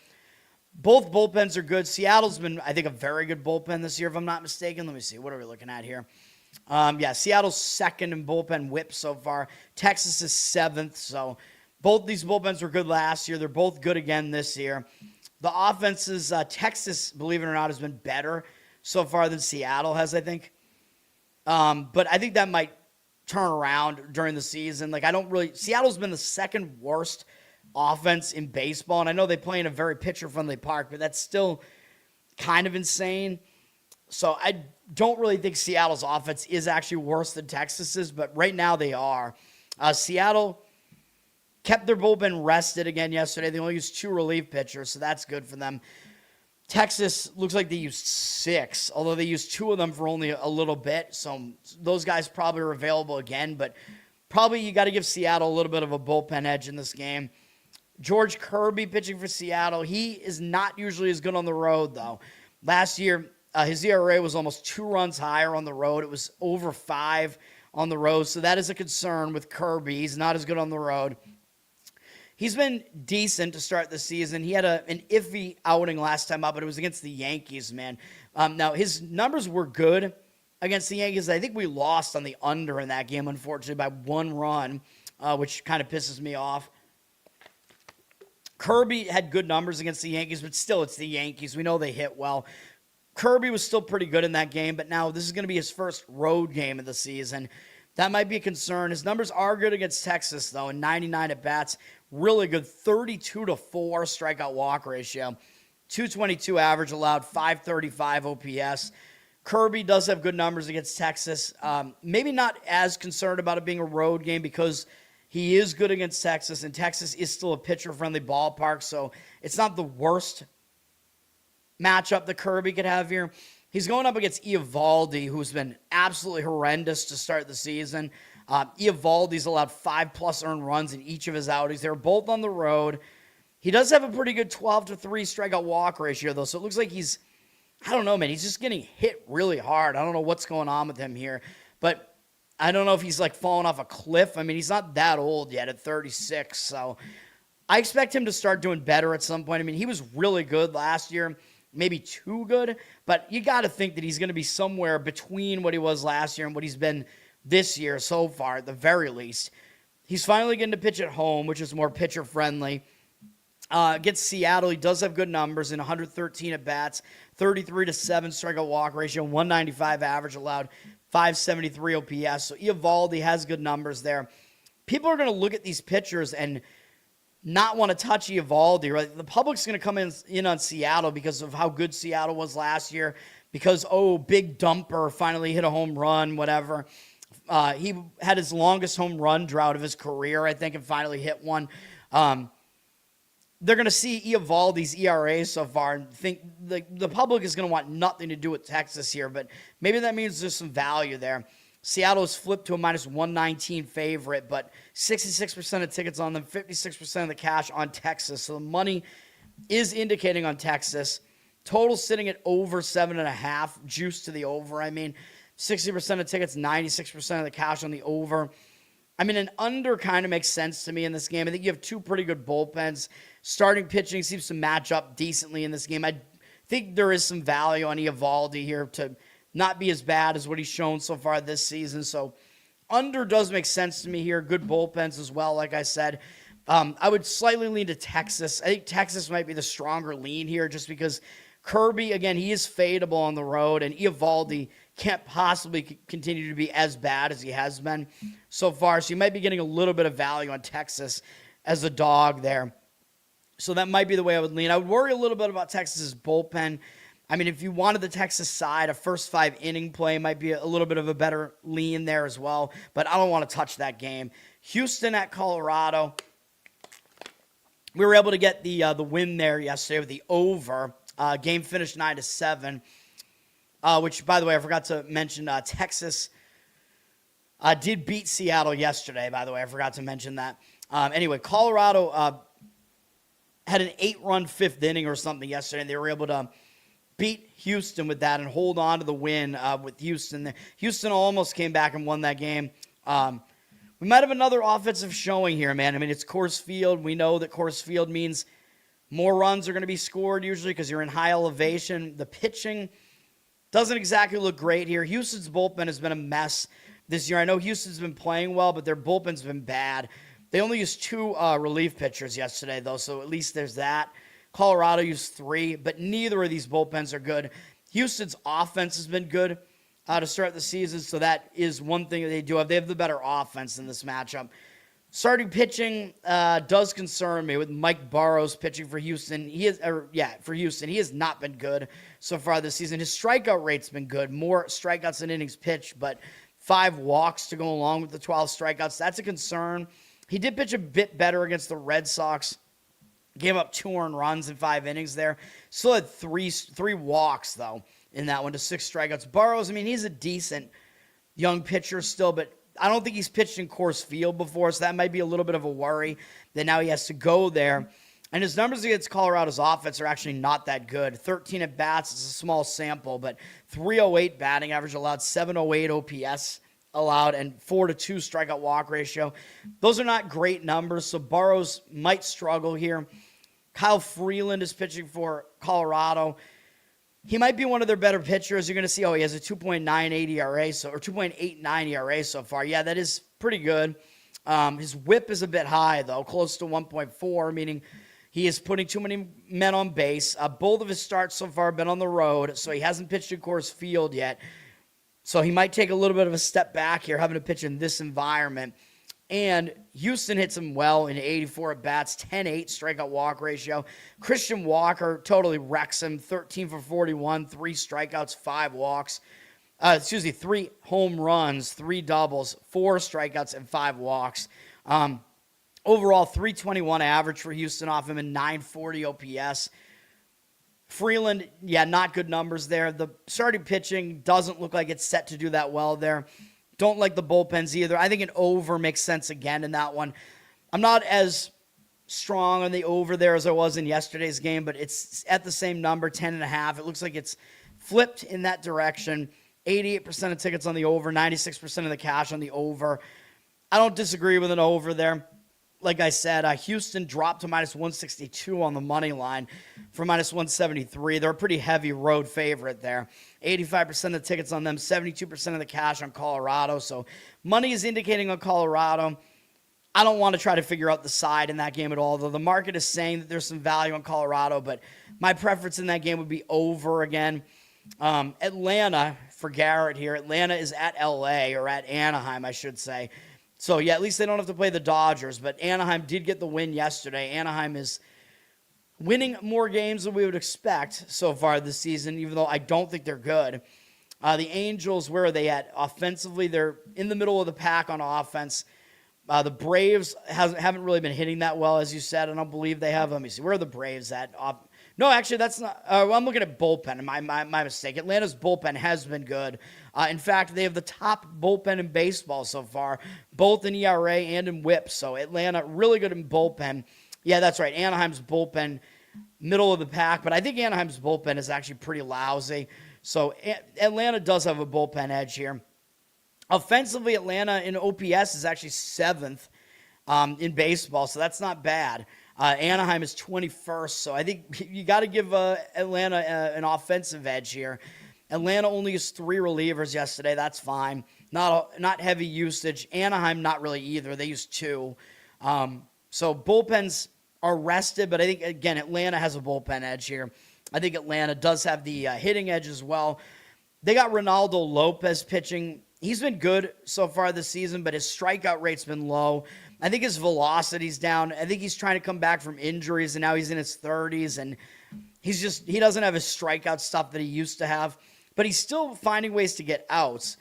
Both bullpens are good. Seattle's been, I think, a very good bullpen this year, if I'm not mistaken. Let me see. What are we looking at here? Seattle's second in bullpen whip so far. Texas is 7th, so both these bullpens were good last year. They're both good again this year. The offenses, Texas, believe it or not, has been better so far than Seattle has, I think. But I think that might turn around during the season. Seattle's been the second worst offense in baseball, and I know they play in a very pitcher-friendly park, but that's still kind of insane. So I don't really think Seattle's offense is actually worse than Texas's, but right now they are. Seattle kept their bullpen rested again yesterday. They only used 2 relief pitchers, so that's good for them. Texas looks like they used 6, although they used 2 of them for only a little bit, so those guys probably are available again, but probably you got to give Seattle a little bit of a bullpen edge in this game. George Kirby pitching for Seattle. He is not usually as good on the road, though. Last year, his ERA was almost 2 runs higher on the road. It was over 5 on the road, so that is a concern with Kirby. He's not as good on the road. He's been decent to start the season. He had an iffy outing last time up, but it was against the Yankees, man. Now, his numbers were good against the Yankees. I think we lost on the under in that game, unfortunately, by 1 run, which kind of pisses me off. Kirby had good numbers against the Yankees, but still, it's the Yankees. We know they hit well. Kirby was still pretty good in that game, but now this is going to be his first road game of the season. That might be a concern. His numbers are good against Texas, though, in 99 at-bats. Really good, 32-4 strikeout walk ratio. 222 average allowed, 535 OPS. Kirby does have good numbers against Texas. Maybe not as concerned about it being a road game because he is good against Texas, and Texas is still a pitcher-friendly ballpark, so it's not the worst matchup that Kirby could have here. He's going up against Eovaldi, who's been absolutely horrendous to start the season. Eovaldi's allowed 5+ earned runs in each of his outings. They're both on the road. He does have a pretty good 12-3 strikeout walk ratio, though, so it looks like he's just getting hit really hard. I don't know what's going on with him here, but I don't know if he's like falling off a cliff. I mean, he's not that old yet at 36, so I expect him to start doing better at some point. I mean, he was really good last year, maybe too good, but you got to think that he's going to be somewhere between what he was last year and what he's been this year so far, at the very least. He's finally getting to pitch at home, which is more pitcher-friendly. Against Seattle, he does have good numbers in 113 at-bats, 33-7 strikeout walk ratio, 195 average allowed, 573 OPS. So Eovaldi has good numbers there. People are going to look at these pitchers and not want to touch Eovaldi, right? The public's going to come in on Seattle because of how good Seattle was last year, because, big dumper finally hit a home run, whatever. He had his longest home run drought of his career, I think, and finally hit one. They're going to see Eovaldi's ERA so far and think the public is going to want nothing to do with Texas here, but maybe that means there's some value there. Seattle has flipped to a minus 119 favorite, but 66% of tickets on them, 56% of the cash on Texas. So the money is indicating on Texas. Total sitting at over 7.5, juice to the over. I mean, 60% of tickets, 96% of the cash on the over. I mean, an under kind of makes sense to me in this game. I think you have two pretty good bullpens. Starting pitching seems to match up decently in this game. I think there is some value on Eovaldi here to not be as bad as what he's shown so far this season. So under does make sense to me here. Good bullpens as well, like I said. I would slightly lean to Texas. I think Texas might be the stronger lean here just because Kirby, again, he is fadeable on the road, and Eovaldi can't possibly continue to be as bad as he has been so far. So you might be getting a little bit of value on Texas as a dog there. So that might be the way I would lean. I would worry a little bit about Texas's bullpen. I mean, if you wanted the Texas side, a first 5-inning play might be a little bit of a better lean there as well, but I don't want to touch that game. Houston at Colorado. We were able to get the win there yesterday with the over. Game finished 9-7, which, by the way, I forgot to mention Texas did beat Seattle yesterday, by the way. I forgot to mention that. Anyway, Colorado had an 8-run fifth inning or something yesterday, and they were able to beat Houston with that and hold on to the win with Houston. Houston almost came back and won that game. We might have another offensive showing here, man. I mean, it's Coors Field. We know that Coors Field means more runs are going to be scored usually because you're in high elevation. The pitching doesn't exactly look great here. Houston's bullpen has been a mess this year. I know Houston's been playing well, but their bullpen's been bad. They only used 2 relief pitchers yesterday, though, so at least there's that. Colorado used 3, but neither of these bullpens are good. Houston's offense has been good to start the season, so that is one thing that they do have. They have the better offense in this matchup. Starting pitching does concern me with Mike Burrows pitching for Houston. He has not been good so far this season. His strikeout rate's been good, more strikeouts than innings pitched, but 5 walks to go along with the 12 strikeouts. That's a concern. He did pitch a bit better against the Red Sox. Gave up 2 earned runs in 5 innings there. Still had three walks, though, in that one to 6 strikeouts. Burrows, I mean, he's a decent young pitcher still, but I don't think he's pitched in Coors Field before, so that might be a little bit of a worry that now he has to go there. And his numbers against Colorado's offense are actually not that good. 13 at-bats is a small sample, but 308 batting average allowed, 708 OPS allowed, and 4-2 strikeout walk ratio. Those are not great numbers, so Burrows might struggle here. Kyle Freeland is pitching for Colorado. He might be one of their better pitchers. You're going to see, he has a 2.98 ERA, or 2.89 ERA so far. Yeah, that is pretty good. His whip is a bit high, though, close to 1.4, meaning he is putting too many men on base. Both of his starts so far have been on the road, so he hasn't pitched at Coors Field yet. So he might take a little bit of a step back here, having to pitch in this environment. And Houston hits him well in 84 at-bats, 10-8 strikeout walk ratio. Christian Walker totally wrecks him, 13 for 41, 3 strikeouts, 5 walks. 3 home runs, 3 doubles, 4 strikeouts, and 5 walks. Overall, 321 average for Houston off him and 940 OPS. Freeland, not good numbers there. The starting pitching doesn't look like it's set to do that well there. Don't like the bullpens either. I think an over makes sense again in that one. I'm not as strong on the over there as I was in yesterday's game, but it's at the same number, 10.5. It looks like it's flipped in that direction. 88% of tickets on the over, 96% of the cash on the over. I don't disagree with an over there. Like I said, Houston dropped to minus 162 on the money line for minus 173. They're a pretty heavy road favorite there. 85% of the tickets on them, 72% of the cash on Colorado. So money is indicating on Colorado. I don't want to try to figure out the side in that game at all, though the market is saying that there's some value on Colorado, but my preference in that game would be over again. Atlanta, for Garrett here, Atlanta is at LA, or at Anaheim, I should say. So, at least they don't have to play the Dodgers, but Anaheim did get the win yesterday. Anaheim is winning more games than we would expect so far this season, even though I don't think they're good. The Angels, where are they at? Offensively, they're in the middle of the pack on offense. The Braves haven't really been hitting that well, as you said. I don't believe they have. Let me see. Where are the Braves at? No, actually, that's not. I'm looking at bullpen. My mistake. Atlanta's bullpen has been good. In fact, they have the top bullpen in baseball so far, both in ERA and in WHIP. So Atlanta, really good in bullpen. Yeah, that's right. Anaheim's bullpen, middle of the pack. But I think Anaheim's bullpen is actually pretty lousy. So Atlanta does have a bullpen edge here. Offensively, Atlanta in OPS is actually 7th in baseball, so that's not bad. Anaheim is 21st, so I think you got to give Atlanta an offensive edge here. Atlanta only used 3 relievers yesterday. That's fine. Not heavy usage. Anaheim, not really either. They used 2. So bullpens are rested, but I think, again, Atlanta has a bullpen edge here. I think Atlanta does have the hitting edge as well. They got Ronaldo Lopez pitching. He's been good so far this season, but his strikeout rate's been low. I think his velocity's down. I think he's trying to come back from injuries, and now he's in his 30s, and he doesn't have his strikeout stuff that he used to have, but he's still finding ways to get outs,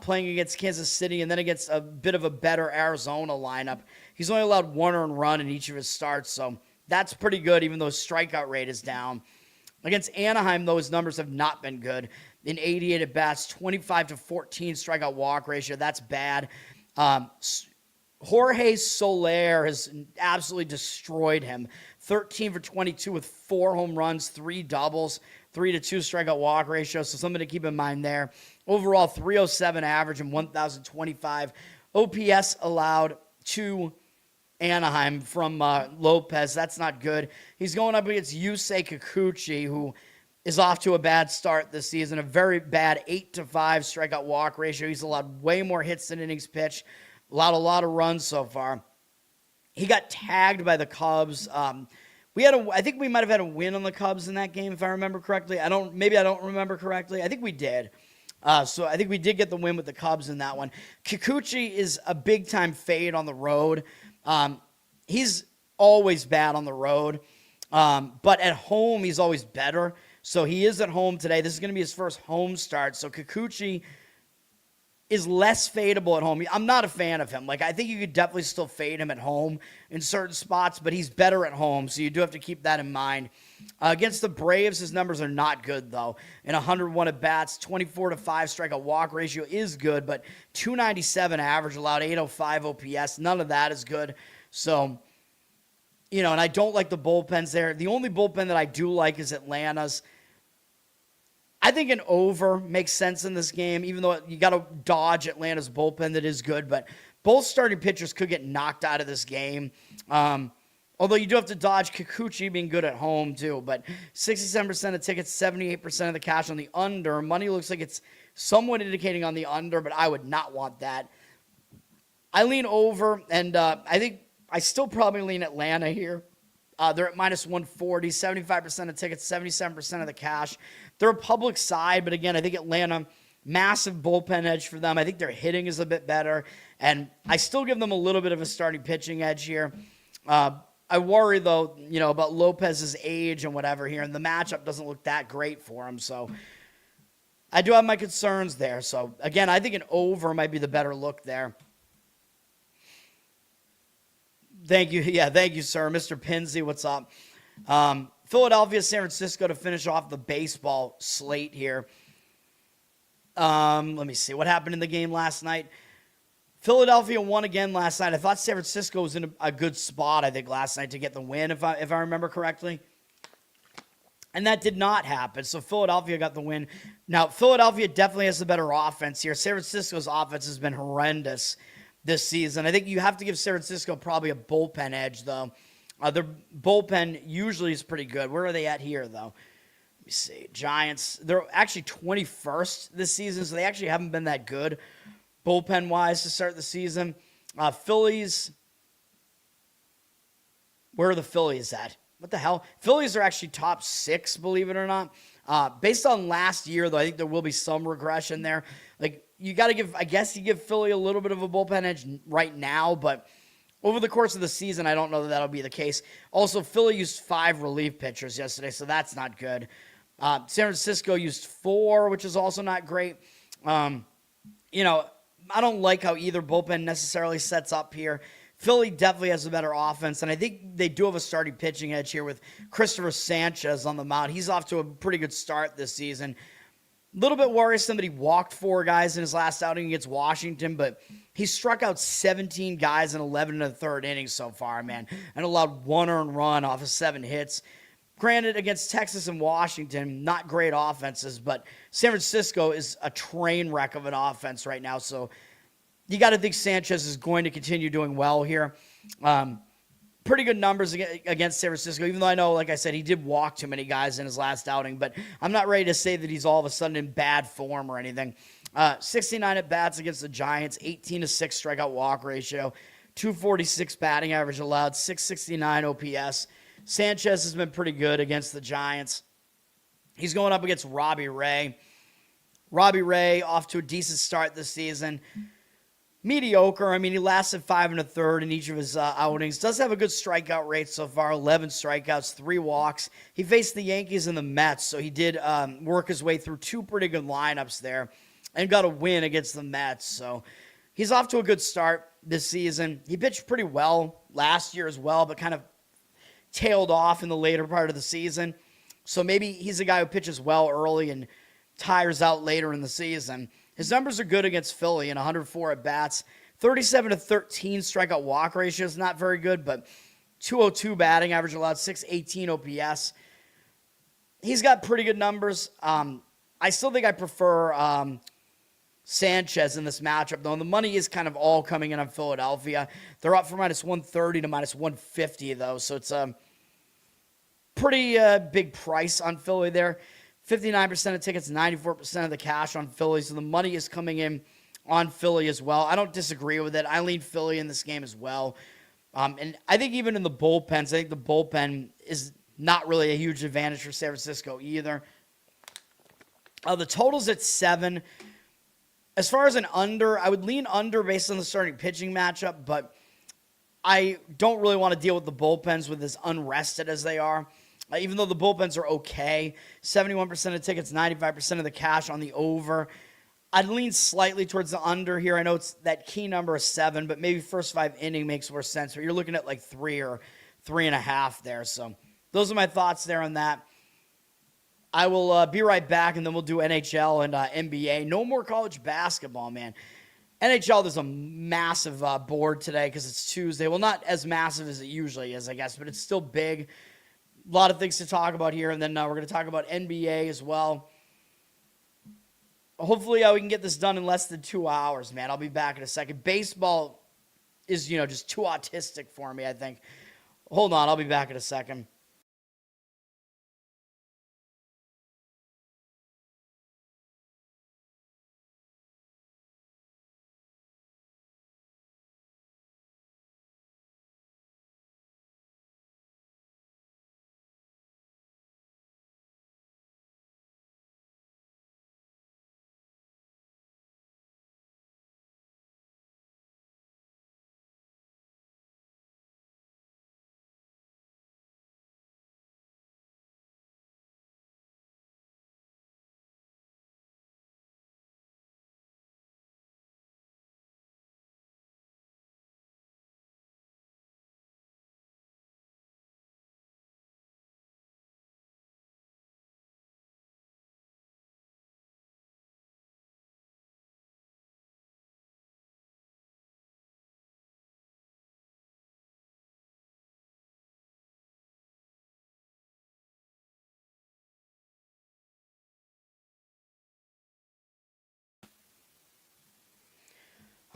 playing against Kansas City and then against a bit of a better Arizona lineup. He's only allowed 1 earned run in each of his starts, so that's pretty good, even though his strikeout rate is down. Against Anaheim, though, his numbers have not been good. In 88 at-bats, 25-14 strikeout walk ratio. That's bad. Jorge Soler has absolutely destroyed him. 13 for 22 with 4 home runs, 3 doubles, 3-2 strikeout walk ratio, so something to keep in mind there. Overall, 307 average and 1,025 OPS allowed to Anaheim from Lopez. That's not good. He's going up against Yusei Kikuchi, who is off to a bad start this season. A very bad 8-5 strikeout walk ratio. He's allowed way more hits than innings pitched. Allowed a lot of runs so far. He got tagged by the Cubs. I think we might have had a win on the Cubs in that game, if I remember correctly. Maybe I don't remember correctly. I think we did. So I think we did get the win with the Cubs in that one. Kikuchi is a big-time fade on the road. He's always bad on the road. But at home, he's always better. So he is at home today. This is going to be his first home start. So Kikuchi is less fadeable at home. I'm not a fan of him. I think you could definitely still fade him at home in certain spots, but he's better at home, so you do have to keep that in mind. Against the Braves, his numbers are not good, though. In 101 at-bats, 24-5 strikeout walk ratio is good, but 297 average, allowed 805 OPS. None of that is good. So, and I don't like the bullpens there. The only bullpen that I do like is Atlanta's. I think an over makes sense in this game, even though you got to dodge Atlanta's bullpen that is good. But both starting pitchers could get knocked out of this game. Although you do have to dodge Kikuchi being good at home, too. But 67% of tickets, 78% of the cash on the under. Money looks like it's somewhat indicating on the under, but I would not want that. I lean over, and I think I still probably lean Atlanta here. They're at minus 140, 75% of tickets, 77% of the cash. They're a public side, but again, I think Atlanta, massive bullpen edge for them. I think their hitting is a bit better, and I still give them a little bit of a starting pitching edge here. I worry, though, about Lopez's age and whatever here, and the matchup doesn't look that great for him, so I do have my concerns there. So, again, I think an over might be the better look there. Thank you. Yeah, thank you, sir. Mr. Pinsey, what's up? Philadelphia, San Francisco to finish off the baseball slate here. Let me see. What happened in the game last night? Philadelphia won again last night. I thought San Francisco was in a good spot, I think, last night to get the win, if I remember correctly. And that did not happen, so Philadelphia got the win. Now, Philadelphia definitely has the better offense here. San Francisco's offense has been horrendous this season. I think you have to give San Francisco probably a bullpen edge, though. Their bullpen usually is pretty good. Where are they at here, though? Let me see. Giants, they're actually 21st this season, so they actually haven't been that good bullpen-wise to start the season. Phillies, where are the Phillies at? What the hell? Phillies are actually top 6, believe it or not. Based on last year, though, I think there will be some regression there. You got to give, I guess you give Philly a little bit of a bullpen edge right now, but over the course of the season, I don't know that that'll be the case. Also, Philly used 5 relief pitchers yesterday, so that's not good. San Francisco used 4, which is also not great. I don't like how either bullpen necessarily sets up here. Philly definitely has a better offense, and I think they do have a starting pitching edge here with Christopher Sanchez on the mound. He's off to a pretty good start this season. A little bit worrisome that he walked 4 guys in his last outing against Washington, but he struck out 17 guys in 11 and a third innings so far, man, and allowed 1 earned run off of 7 hits. Granted, against Texas and Washington, not great offenses, but San Francisco is a train wreck of an offense right now. So you got to think Sanchez is going to continue doing well here. Pretty good numbers against San Francisco, even though I know, like I said, he did walk too many guys in his last outing, but I'm not ready to say that he's all of a sudden in bad form or anything. 69 at-bats against the Giants, 18-6 strikeout walk ratio, 246 batting average allowed, 669 OPS. Sanchez has been pretty good against the Giants. He's going up against Robbie Ray. Robbie Ray off to a decent start this season. Mediocre. I mean, he lasted 5 1/3 in each of his outings. Does have a good strikeout rate so far, 11 strikeouts, 3 walks. He faced the Yankees and the Mets, so he did work his way through 2 pretty good lineups there and got a win against the Mets. So he's off to a good start this season. He pitched pretty well last year as well, but kind of tailed off in the later part of the season. So maybe he's a guy who pitches well early and tires out later in the season. His numbers are good against Philly in 104 at-bats. 37-13 strikeout walk ratio is not very good, but 202 batting average allowed, 618 OPS. He's got pretty good numbers. I still think I prefer Sanchez in this matchup, though. And the money is kind of all coming in on Philadelphia. They're up from -130 to -150, though, so it's a pretty big price on Philly there. 59% of tickets, 94% of the cash on Philly, so the money is coming in on Philly as well. I don't disagree with it. I lean Philly in this game as well. And I think even in the bullpens, I think the bullpen is not really a huge advantage for San Francisco either. The total's at 7. As far as an under, I would lean under based on the starting pitching matchup, but I don't really want to deal with the bullpens with as unrested as they are. Even though the bullpens are okay, 71% of tickets, 95% of the cash on the over. I'd lean slightly towards the under here. I know it's that key number is 7, but maybe first 5 inning makes more sense. But you're looking at like 3 or 3.5 there. So those are my thoughts there on that. I will be right back, and then we'll do NHL and NBA. No more college basketball, man. NHL, there's a massive board today because it's Tuesday. Well, not as massive as it usually is, I guess, but it's still big. A lot of things to talk about here, and then we're going to talk about NBA as well. Hopefully we can get this done in less than 2 hours, man. I'll be back in a second. Baseball is, just too autistic for me, I think. Hold on, I'll be back in a second.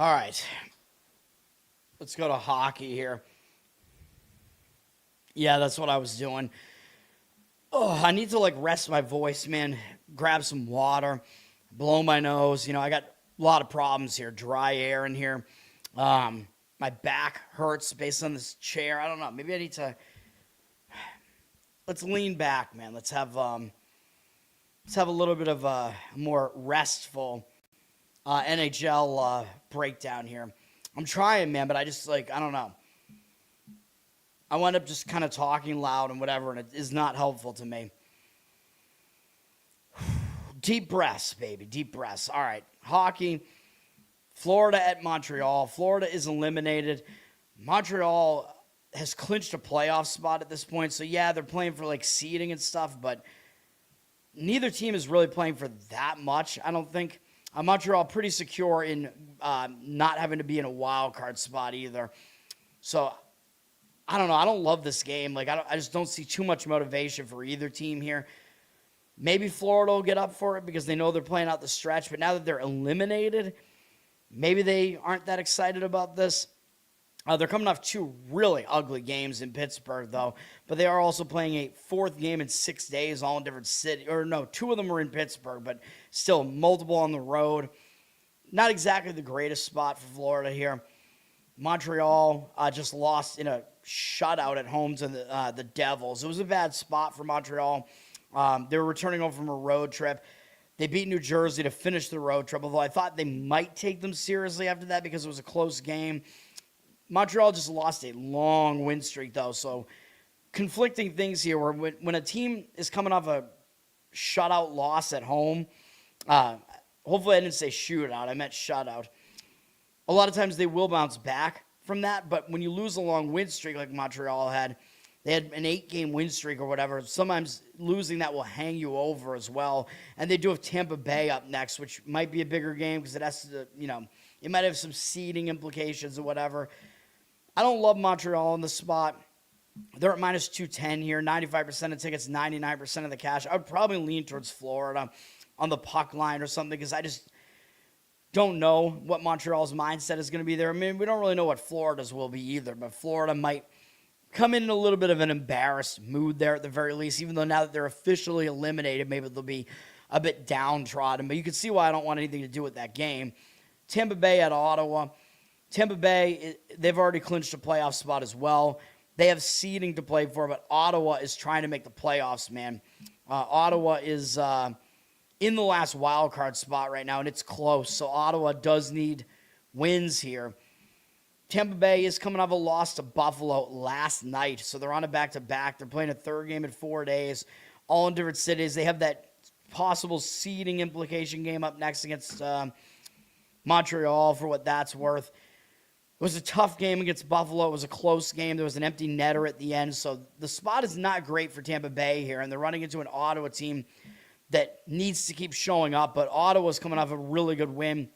All right. Let's go to hockey here. Yeah, that's what I was doing. Oh, I need to rest my voice, man. Grab some water, blow my nose. I got a lot of problems here. Dry air in here. My back hurts based on this chair. I don't know. Maybe I need to. Let's lean back, man. Let's have a little bit of a more restful NHL breakdown here. I'm trying, man, but I just I don't know. I wind up just kind of talking loud and whatever, and it is not helpful to me. Deep breaths, baby. Deep breaths. All right. Hockey. Florida at Montreal. Florida is eliminated. Montreal has clinched a playoff spot at this point. So, yeah, they're playing for, seeding and stuff, but neither team is really playing for that much, I don't think. Montreal pretty secure in not having to be in a wild card spot either. So, I don't know. I don't love this game. Like, I just don't see too much motivation for either team here. Maybe Florida will get up for it because they know they're playing out the stretch. But now that they're eliminated, maybe they aren't that excited about this. They're coming off 2 really ugly games in Pittsburgh, though. But they are also playing a 4th game in 6 days, all in different cities. Or no, 2 of them are in Pittsburgh, but still multiple on the road. Not exactly the greatest spot for Florida here. Montreal just lost in a shutout at home to the Devils. It was a bad spot for Montreal. They were returning home from a road trip. They beat New Jersey to finish the road trip, although I thought they might take them seriously after that because it was a close game. Montreal just lost a long win streak, though, so conflicting things here where when a team is coming off a shutout loss at home, hopefully I didn't say shootout, I meant shutout. A lot of times they will bounce back from that, but when you lose a long win streak like Montreal had, they had an 8-game win streak or whatever, sometimes losing that will hang you over as well. And they do have Tampa Bay up next, which might be a bigger game because it has to, it might have some seeding implications or whatever. I don't love Montreal in the spot. They're at minus 210 here, 95% of tickets, 99% of the cash. I would probably lean towards Florida on the puck line or something because I just don't know what Montreal's mindset is going to be there. I mean, we don't really know what Florida's will be either, but Florida might come in a little bit of an embarrassed mood there at the very least, even though now that they're officially eliminated, maybe they'll be a bit downtrodden. But you can see why I don't want anything to do with that game. Tampa Bay at Ottawa. Tampa Bay, they've already clinched a playoff spot as well. They have seeding to play for, but Ottawa is trying to make the playoffs, man. Ottawa is in the last wild card spot right now, and it's close. So Ottawa does need wins here. Tampa Bay is coming off a loss to Buffalo last night, so they're on a back-to-back. They're playing a 3rd game in 4 days, all in different cities. They have that possible seeding implication game up next against Montreal for what that's worth. It was a tough game against Buffalo. It was a close game. There was an empty netter at the end. So the spot is not great for Tampa Bay here, and they're running into an Ottawa team that needs to keep showing up. But Ottawa's coming off a really good win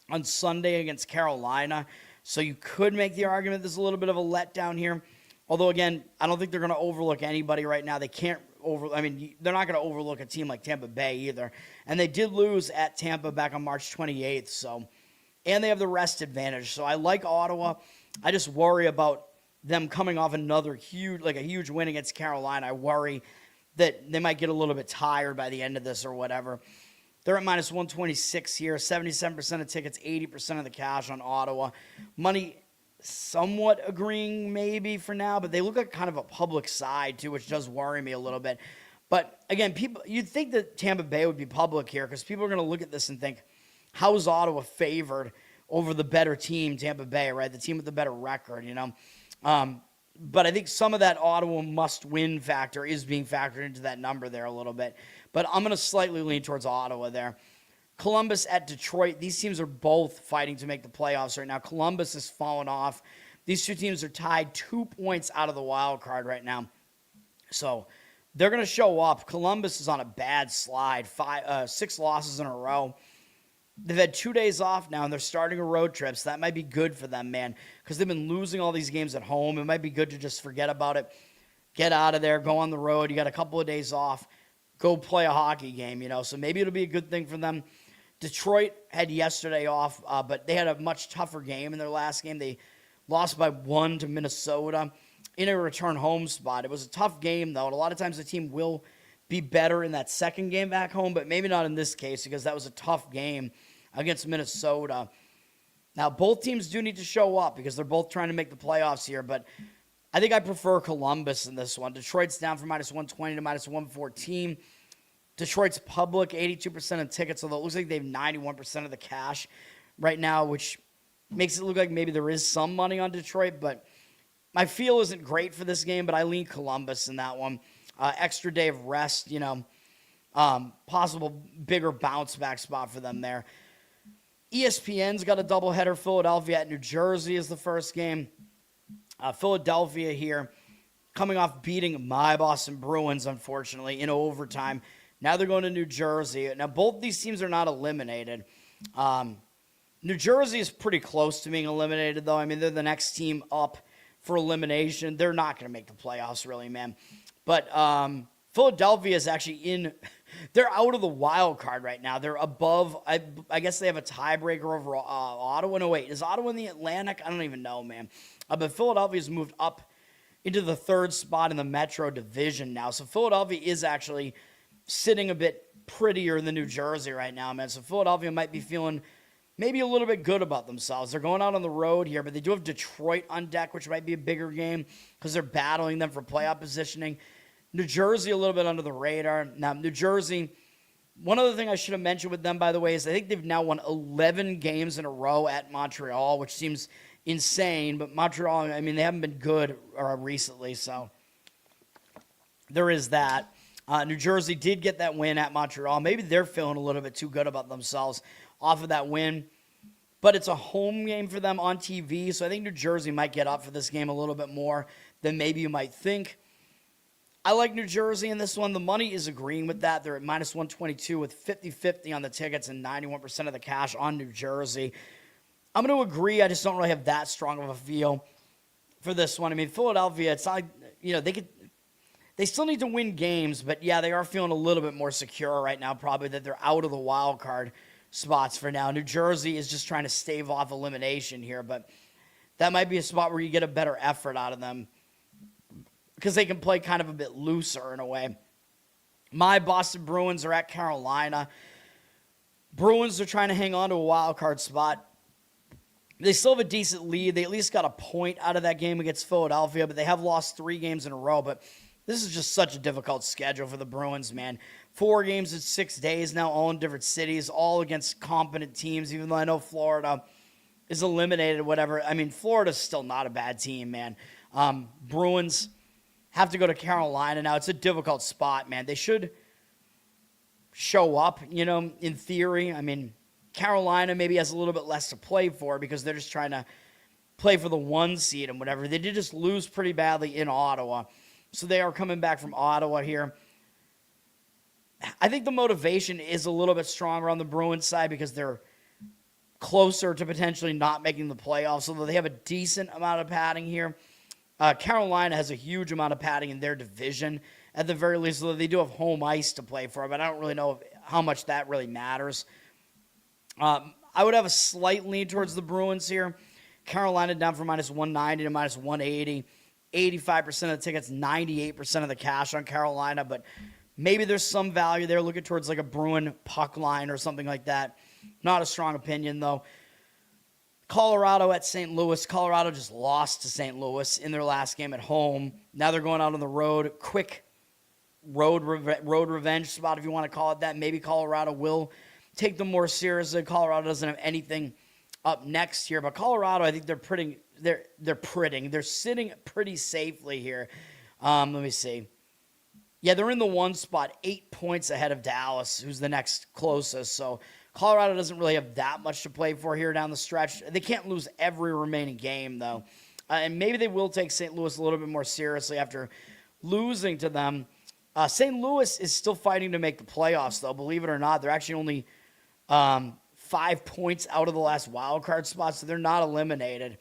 on Sunday against Carolina. So you could make the argument there's a little bit of a letdown here. Although, again, I don't think they're going to overlook anybody right now. They can't they're not going to overlook a team like Tampa Bay either. And they did lose at Tampa back on March 28th, so... And they have the rest advantage. So I like Ottawa. I just worry about them coming off another huge win against Carolina. I worry that they might get a little bit tired by the end of this or whatever. They're at minus 126 here. 77% of tickets, 80% of the cash on Ottawa. Money somewhat agreeing maybe for now, but they look like kind of a public side too, which does worry me a little bit. But again, you'd think that Tampa Bay would be public here because people are going to look at this and think, how is Ottawa favored over the better team, Tampa Bay, right? The team with the better record, But I think some of that Ottawa must-win factor is being factored into that number there a little bit. But I'm going to slightly lean towards Ottawa there. Columbus at Detroit. These teams are both fighting to make the playoffs right now. Columbus has fallen off. These two teams are tied 2 points out of the wild card right now. So they're going to show up. Columbus is on a bad slide. 6 losses in a row. They've had 2 days off now, and they're starting a road trip, so that might be good for them, man, because they've been losing all these games at home. It might be good to just forget about it, get out of there, go on the road. You got a couple of days off, go play a hockey game, so maybe it'll be a good thing for them. Detroit had yesterday off, but they had a much tougher game in their last game. They lost by 1 to Minnesota in a return home spot. It was a tough game, though, and a lot of times the team will be better in that second game back home, but maybe not in this case because that was a tough game against Minnesota. Now, both teams do need to show up because they're both trying to make the playoffs here, but I think I prefer Columbus in this one. Detroit's down from minus 120 to minus 114. Detroit's public, 82% of tickets, although it looks like they have 91% of the cash right now, which makes it look like maybe there is some money on Detroit, but my feel isn't great for this game, but I lean Columbus in that one. Extra day of rest, possible bigger bounce back spot for them there. ESPN's got a doubleheader. Philadelphia at New Jersey is the first game. Philadelphia here coming off beating my Boston Bruins, unfortunately, in overtime. Now they're going to New Jersey. Now, both these teams are not eliminated. New Jersey is pretty close to being eliminated, though. I mean, they're the next team up for elimination. They're not going to make the playoffs, really, man. But Philadelphia is actually they're out of the wild card right now. They're above, I guess they have a tiebreaker over Ottawa. No, wait, is Ottawa in the Atlantic? I don't even know, man. But Philadelphia's moved up into the third spot in the Metro Division now. So Philadelphia is actually sitting a bit prettier than New Jersey right now, man. So Philadelphia might be feeling maybe a little bit good about themselves. They're going out on the road here, but they do have Detroit on deck, which might be a bigger game because they're battling them for playoff positioning. New Jersey a little bit under the radar. Now, New Jersey, one other thing I should have mentioned with them, by the way, is I think they've now won 11 games in a row at Montreal, which seems insane, but Montreal, I mean, they haven't been good recently, so there is that. New Jersey did get that win at Montreal. Maybe they're feeling a little bit too good about themselves off of that win, but it's a home game for them on TV, so I think New Jersey might get up for this game a little bit more than maybe you might think. I like New Jersey in this one. The money is agreeing with that. They're at minus 122 with 50-50 on the tickets and 91% of the cash on New Jersey. I'm going to agree. I just don't really have that strong of a feel for this one. I mean, Philadelphia, it's not like, they still need to win games, but yeah, they are feeling a little bit more secure right now, probably that they're out of the wild card spots for now. New Jersey is just trying to stave off elimination here, but that might be a spot where you get a better effort out of them because they can play kind of a bit looser in a way. My Boston Bruins are at Carolina. Bruins are trying to hang on to a wild card spot. They still have a decent lead. They at least got a point out of that game against Philadelphia, but they have lost 3 games in a row. But this is just such a difficult schedule for the Bruins, man. 4 games in 6 days now, all in different cities, all against competent teams, even though I know Florida is eliminated, whatever. I mean, Florida's still not a bad team, man. Bruins have to go to Carolina now. It's a difficult spot, man. They should show up, in theory. I mean, Carolina maybe has a little bit less to play for because they're just trying to play for the 1 seed and whatever. They did just lose pretty badly in Ottawa. So they are coming back from Ottawa here. I think the motivation is a little bit stronger on the Bruins side because they're closer to potentially not making the playoffs, although they have a decent amount of padding here. Carolina has a huge amount of padding in their division, at the very least, although they do have home ice to play for, but I don't really know how much that really matters. I would have a slight lean towards the Bruins here. Carolina down from minus 190 to minus 180. 85% of the tickets, 98% of the cash on Carolina, but maybe there's some value there. Looking towards like a Bruin puck line or something like that. Not a strong opinion, though. Colorado at St. Louis. Colorado just lost to St. Louis in their last game at home. Now they're going out on the road. Quick road revenge spot, if you want to call it that. Maybe Colorado will take them more seriously. Colorado doesn't have anything up next here, but Colorado, I think they're sitting pretty safely here. Let me see. Yeah, they're in the 1 spot, 8 points ahead of Dallas, who's the next closest. So Colorado doesn't really have that much to play for here down the stretch. They can't lose every remaining game, though. And maybe they will take St. Louis a little bit more seriously after losing to them. St. Louis is still fighting to make the playoffs, though. Believe it or not, they're actually only 5 points out of the last wild card spot, so they're not eliminated.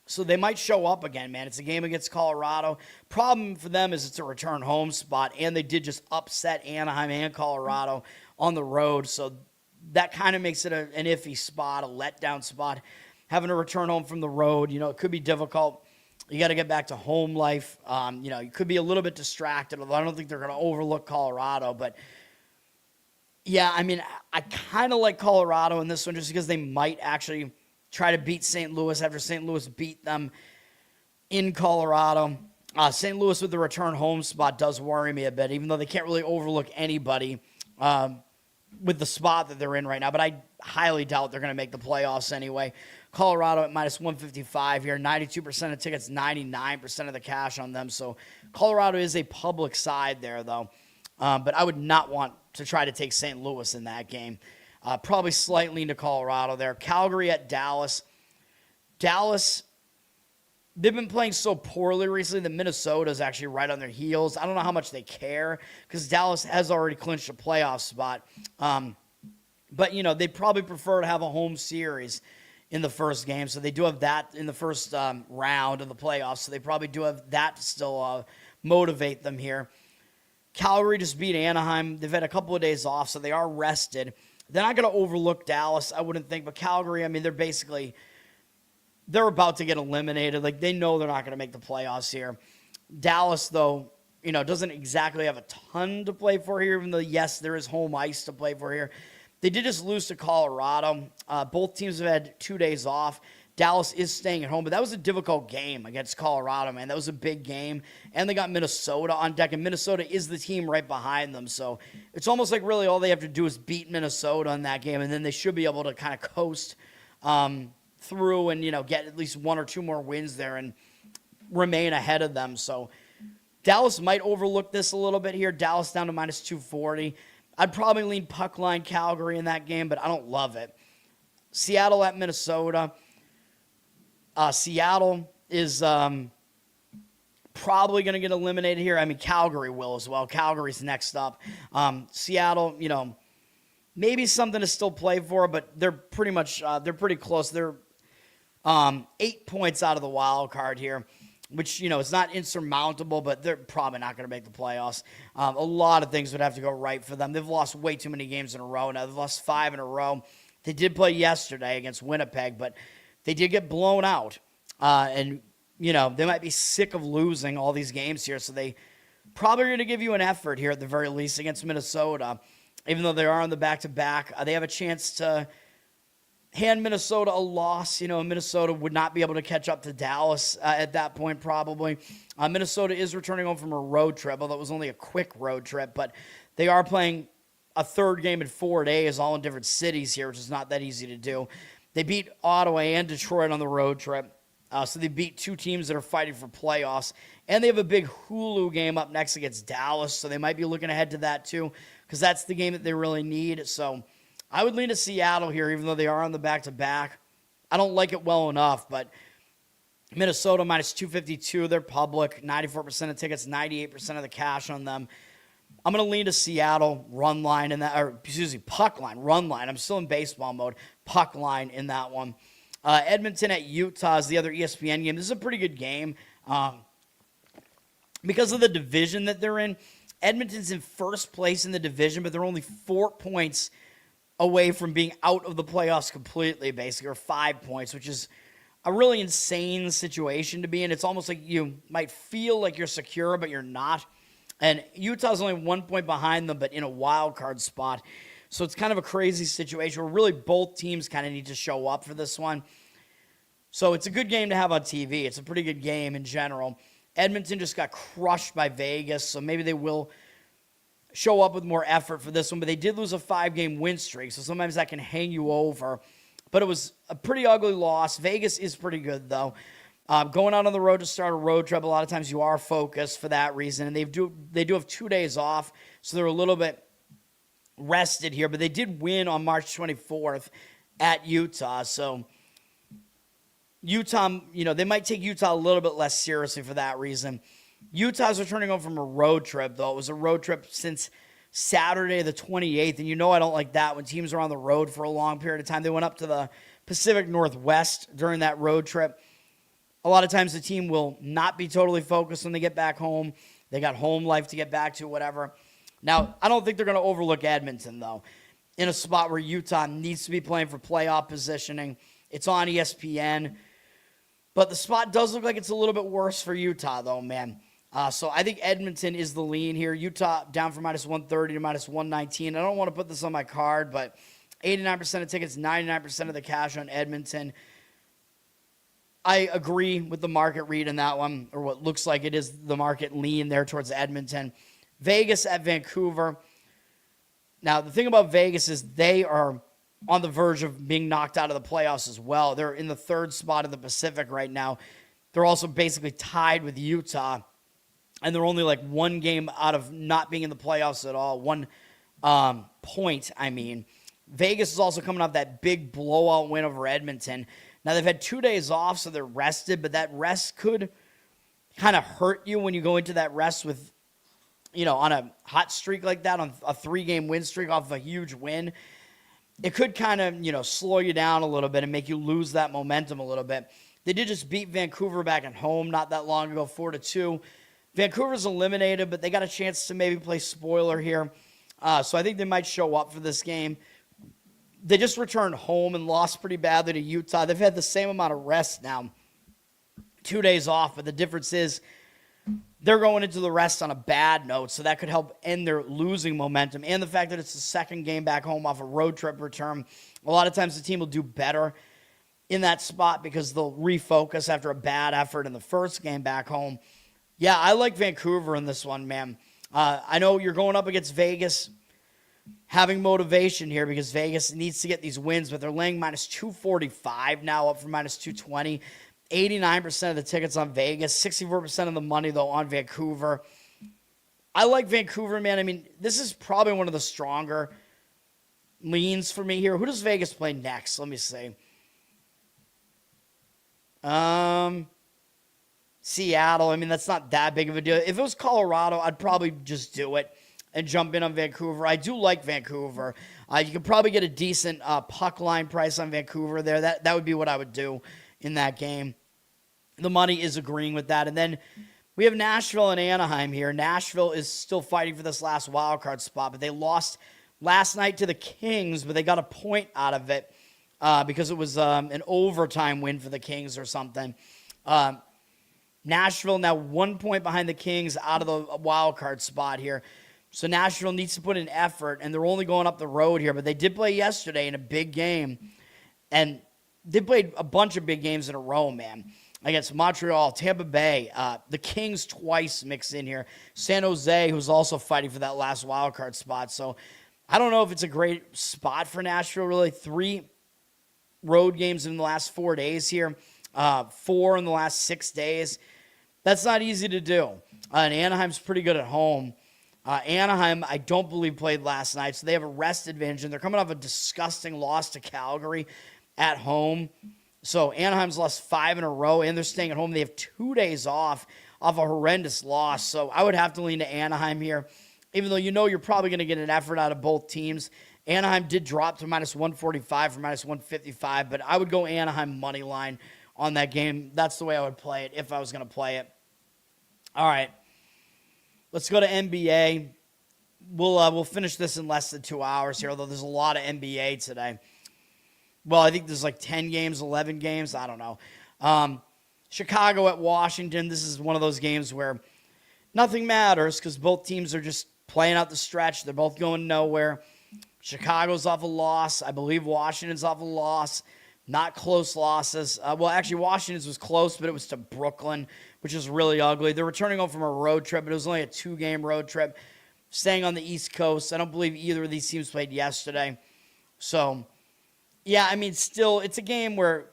So they might show up again, man. It's a game against Colorado. Problem for them is it's a return home spot, and they did just upset Anaheim and Colorado on the road. So that kind of makes it an iffy spot, a letdown spot. Having to return home from the road, it could be difficult. You got to get back to home life. You could be a little bit distracted, although I don't think they're going to overlook Colorado. But, yeah, I mean, I kind of like Colorado in this one just because they might actually try to beat St. Louis after St. Louis beat them in Colorado. St. Louis with the return home spot does worry me a bit, even though they can't really overlook anybody with the spot that they're in right now. But I highly doubt they're going to make the playoffs anyway. Colorado at minus 155 here, 92% of tickets, 99% of the cash on them. So Colorado is a public side there, though. But I would not want to try to take St. Louis in that game. Probably slightly into Colorado there. Calgary at Dallas. Dallas, they've been playing so poorly recently that Minnesota's actually right on their heels. I don't know how much they care because Dallas has already clinched a playoff spot. But, they probably prefer to have a home series in the first game. So they do have that in the first round of the playoffs. So they probably do have that to still motivate them here. Calgary just beat Anaheim. They've had a couple of days off, so they are rested. They're not going to overlook Dallas, I wouldn't think. But Calgary, I mean, they're about to get eliminated. Like, they know they're not going to make the playoffs here. Dallas, though, doesn't exactly have a ton to play for here, even though, yes, there is home ice to play for here. They did just lose to Colorado. Both teams have had 2 days off. Dallas is staying at home, but that was a difficult game against Colorado, man. That was a big game. And they got Minnesota on deck, and Minnesota is the team right behind them. So it's almost like really all they have to do is beat Minnesota in that game, and then they should be able to kind of coast through and, get at least 1 or 2 more wins there and remain ahead of them. So Dallas might overlook this a little bit here. Dallas down to minus 240. I'd probably lean puck line Calgary in that game, but I don't love it. Seattle at Minnesota. Seattle is probably going to get eliminated here. I mean, Calgary will as well. Calgary's next up. Seattle, maybe something to still play for, but they're pretty much they're pretty close. They're 8 points out of the wild card here, which, it's not insurmountable, but they're probably not going to make the playoffs. A lot of things would have to go right for them. They've lost way too many games in a row now. They've lost 5 in a row. They did play yesterday against Winnipeg, but they did get blown out. And, they might be sick of losing all these games here, so they probably are going to give you an effort here at the very least against Minnesota. Even though they are on the back-to-back, they have a chance to hand Minnesota a loss. Minnesota would not be able to catch up to Dallas at that point probably. Minnesota is returning home from a road trip, although it was only a quick road trip, but they are playing a third game in 4 days, all in different cities here, which is not that easy to do. They beat Ottawa and Detroit on the road trip. So they beat 2 teams that are fighting for playoffs. And they have a big Hulu game up next against Dallas, so they might be looking ahead to that too, because that's the game that they really need. So I would lean to Seattle here, even though they are on the back-to-back. I don't like it well enough, but Minnesota minus 252. They're public. 94% of tickets, 98% of the cash on them. I'm going to lean to Seattle run line in that, or excuse me, puck line, run line. I'm still in baseball mode. Puck line in that one. Edmonton at Utah is the other ESPN game. This is a pretty good game. Because of the division that they're in, Edmonton's in first place in the division, but they're only 4 points away from being out of the playoffs completely, basically, or 5 points, which is a really insane situation to be in. It's almost like you might feel like you're secure, but you're not. And Utah's only 1 point behind them, but in a wild card spot. So it's kind of a crazy situation where really both teams kind of need to show up for this one. So it's a good game to have on TV. It's a pretty good game in general. Edmonton just got crushed by Vegas, so maybe they will show up with more effort for this one. But they did lose a 5-game win streak, so sometimes that can hang you over. But it was a pretty ugly loss. Vegas is pretty good, though. Going out on the road to start a road trip, a lot of times you are focused for that reason. And they do have 2 days off, so they're a little bit rested here. But they did win on March 24th at Utah. So Utah, they might take Utah a little bit less seriously for that reason. Utah's returning home from a road trip, though. It was a road trip since Saturday the 28th. And I don't like that when teams are on the road for a long period of time. They went up to the Pacific Northwest during that road trip. A lot of times the team will not be totally focused when they get back home. They got home life to get back to, whatever. Now, I don't think they're going to overlook Edmonton, though, in a spot where Utah needs to be playing for playoff positioning. It's on ESPN. But the spot does look like it's a little bit worse for Utah, though, man. So I think Edmonton is the lean here. Utah down from minus 130 to minus 119. I don't want to put this on my card, but 89% of tickets, 99% of the cash on Edmonton. I agree with the market read in that one, or what looks like it is the market lean there towards Edmonton. Vegas at Vancouver. Now, the thing about Vegas is they are on the verge of being knocked out of the playoffs as well. They're in the 3rd spot in the Pacific right now. They're also basically tied with Utah, and they're only like 1 game out of not being in the playoffs at all. 1 point, I mean. Vegas is also coming off that big blowout win over Edmonton. Now, they've had 2 days off, so they're rested, but that rest could kind of hurt you when you go into that rest with, on a hot streak like that, on a 3-game win streak off of a huge win. it could kind of, slow you down a little bit and make you lose that momentum a little bit. They did just beat Vancouver back at home not that long ago, 4-2. Vancouver's eliminated, but they got a chance to maybe play spoiler here. So I think they might show up for this game. They just returned home and lost pretty badly to Utah. They've had the same amount of rest now, 2 days off, but the difference is they're going into the rest on a bad note, so that could help end their losing momentum. And the fact that it's the second game back home off a road trip return, a lot of times the team will do better in that spot because they'll refocus after a bad effort in the first game back home. Yeah, I like Vancouver in this one, man. I know you're going up against Vegas, having motivation here because Vegas needs to get these wins, but they're laying minus 245 now, up from minus 220. 89% of the tickets on Vegas, 64% of the money, though, on Vancouver. I like Vancouver, man. I mean, this is probably one of the stronger leans for me here. Who does Vegas play next? Let me see. Seattle. I mean, that's not that big of a deal. If it was Colorado, I'd probably just do it and jump in on Vancouver. I do like Vancouver. You could probably get a decent puck line price on Vancouver there. That would be what I would do in that game. The money is agreeing with that. And then we have Nashville and Anaheim here. Nashville is still fighting for this last wild card spot, but they lost last night to the Kings, but they got a point out of it because it was an overtime win for the Kings or something. Nashville now 1 point behind the Kings out of the wild card spot here. So Nashville needs to put in effort, and they're only going up the road here, but they did play yesterday in a big game, and they played a bunch of big games in a row, man, against Montreal, Tampa Bay, the Kings twice mixed in here, San Jose, who's also fighting for that last wild card spot. So I don't know if it's a great spot for Nashville, really. 3 road games in the last 4 days here, 4 in the last 6 days. That's not easy to do. And Anaheim's pretty good at home. Anaheim, I don't believe, played last night, so they have a rest advantage, and they're coming off a disgusting loss to Calgary at home. So Anaheim's lost 5 in a row, and they're staying at home. They have 2 days off a horrendous loss. So I would have to lean to Anaheim here, even though you're probably going to get an effort out of both teams. Anaheim did drop to minus 145 from minus 155, but I would go Anaheim money line on that game. That's the way I would play it if I was going to play it. All right, let's go to NBA. We'll finish this in less than 2 hours here, although there's a lot of NBA today. Well, I think there's like 10 games, 11 games. I don't know. Chicago at Washington. This is one of those games where nothing matters because both teams are just playing out the stretch. They're both going nowhere. Chicago's off a loss. I believe Washington's off a loss. Not close losses. Well, actually, Washington's was close, but it was to Brooklyn, which is really ugly. They're returning home from a road trip, but it was only a 2-game road trip. Staying on the East Coast. I don't believe either of these teams played yesterday. So, yeah, I mean, still, it's a game where,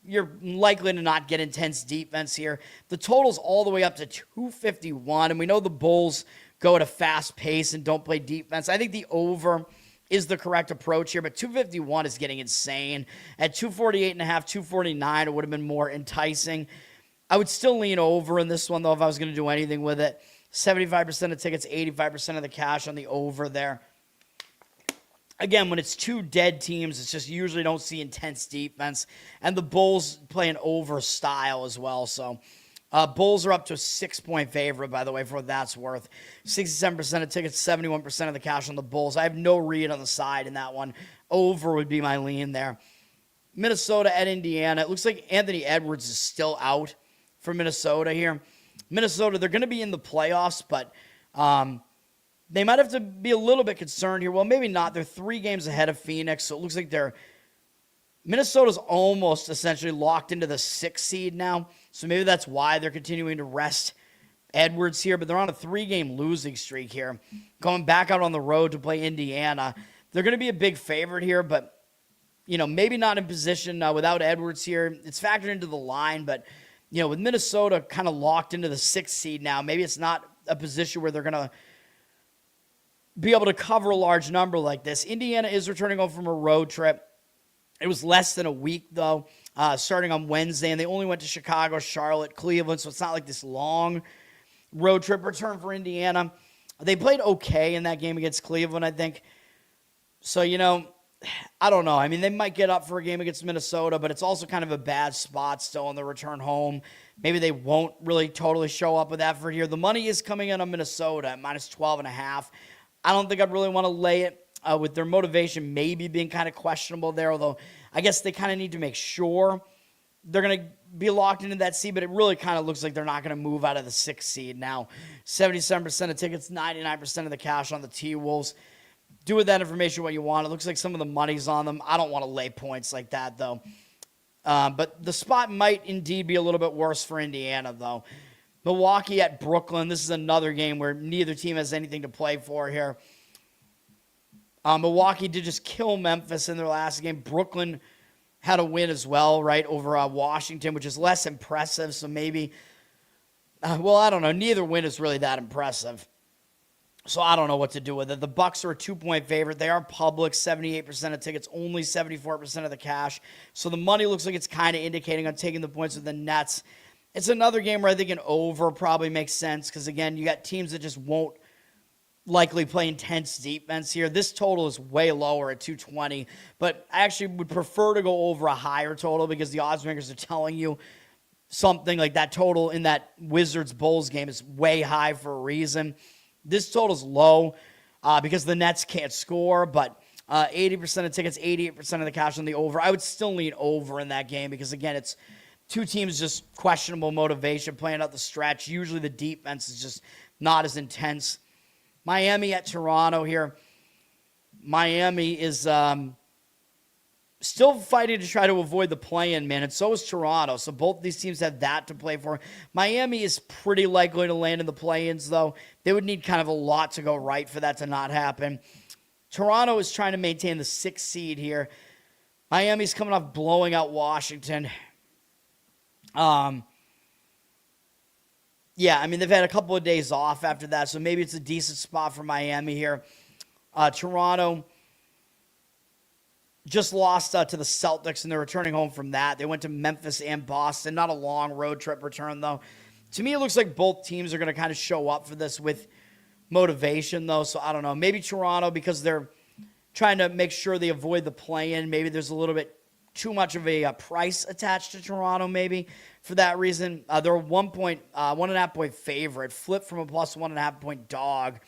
you're likely to not get intense defense here. The total's all the way up to 251, and we know the Bulls go at a fast pace and don't play defense. I think the over is the correct approach here, but 251 is getting insane. At 248.5, 249, it would have been more enticing. I would still lean over in this one, though, if I was going to do anything with it. 75% of tickets, 85% of the cash on the over there. Again, when it's 2 dead teams, it's just usually don't see intense defense. And the Bulls play an over style as well. So Bulls are up to a 6-point favorite, by the way, for what that's worth. 67% of tickets, 71% of the cash on the Bulls. I have no read on the side in that one. Over would be my lean there. Minnesota at Indiana. It looks like Anthony Edwards is still out for Minnesota here. Minnesota, they're going to be in the playoffs, but they might have to be a little bit concerned here. Well, maybe not. They're 3 games ahead of Phoenix, so it looks like Minnesota's almost essentially locked into the 6th seed now, so maybe that's why they're continuing to rest Edwards here, but they're on a 3-game losing streak here, going back out on the road to play Indiana. They're going to be a big favorite here, but, maybe not in position without Edwards here. It's factored into the line, but, with Minnesota kind of locked into the 6th seed now, maybe it's not a position where they're going to be able to cover a large number like this. Indiana is returning home from a road trip. It was less than a week, though, starting on Wednesday, and they only went to Chicago, Charlotte, Cleveland, so it's not like this long road trip return for Indiana. They played okay in that game against Cleveland, I think. So, I don't know. I mean, they might get up for a game against Minnesota, but it's also kind of a bad spot still on the return home. Maybe they won't really totally show up with effort here. The money is coming in on Minnesota at minus 12.5. I don't think I'd really want to lay it with their motivation maybe being kind of questionable there, although I guess they kind of need to make sure they're going to be locked into that seed, but it really kind of looks like they're not going to move out of the 6th seed now. 77% of tickets, 99% of the cash on the T-Wolves. Do with that information what you want. It looks like some of the money's on them. I don't want to lay points like that, though. But the spot might indeed be a little bit worse for Indiana, though. Milwaukee at Brooklyn. This is another game where neither team has anything to play for here. Milwaukee did just kill Memphis in their last game. Brooklyn had a win as well, right, over Washington, which is less impressive. So maybe, well, I don't know. Neither win is really that impressive. So I don't know what to do with it. The Bucks are a 2-point favorite. They are public, 78% of tickets, only 74% of the cash. So the money looks like it's kind of indicating on taking the points with the Nets. It's another game where I think an over probably makes sense because, again, you got teams that just won't likely play intense defense here. This total is way lower at 220, but I actually would prefer to go over a higher total because the odds makers are telling you something like that total in that Wizards-Bulls game is way high for a reason. This total's low because the Nets can't score, but 80% of tickets, 88% of the cash on the over. I would still lean over in that game because, again, it's two teams just questionable motivation playing out the stretch. Usually the defense is just not as intense. Miami at Toronto here. Miami is still fighting to try to avoid the play-in, man, and so is Toronto. So both these teams have that to play for. Miami is pretty likely to land in the play-ins, though. They would need kind of a lot to go right for that to not happen. Toronto is trying to maintain the 6th seed here. Miami's coming off blowing out Washington. Yeah, I mean, they've had a couple of days off after that, so maybe it's a decent spot for Miami here. Toronto just lost to the Celtics, and they're returning home from that. They went to Memphis and Boston. Not a long road trip return, though. To me, it looks like both teams are going to kind of show up for this with motivation, though, so I don't know. Maybe Toronto, because they're trying to make sure they avoid the play-in. Maybe there's a little bit too much of a price attached to Toronto, maybe, for that reason. They're a 1.5 point favorite, flipped from a plus 1.5 point dog.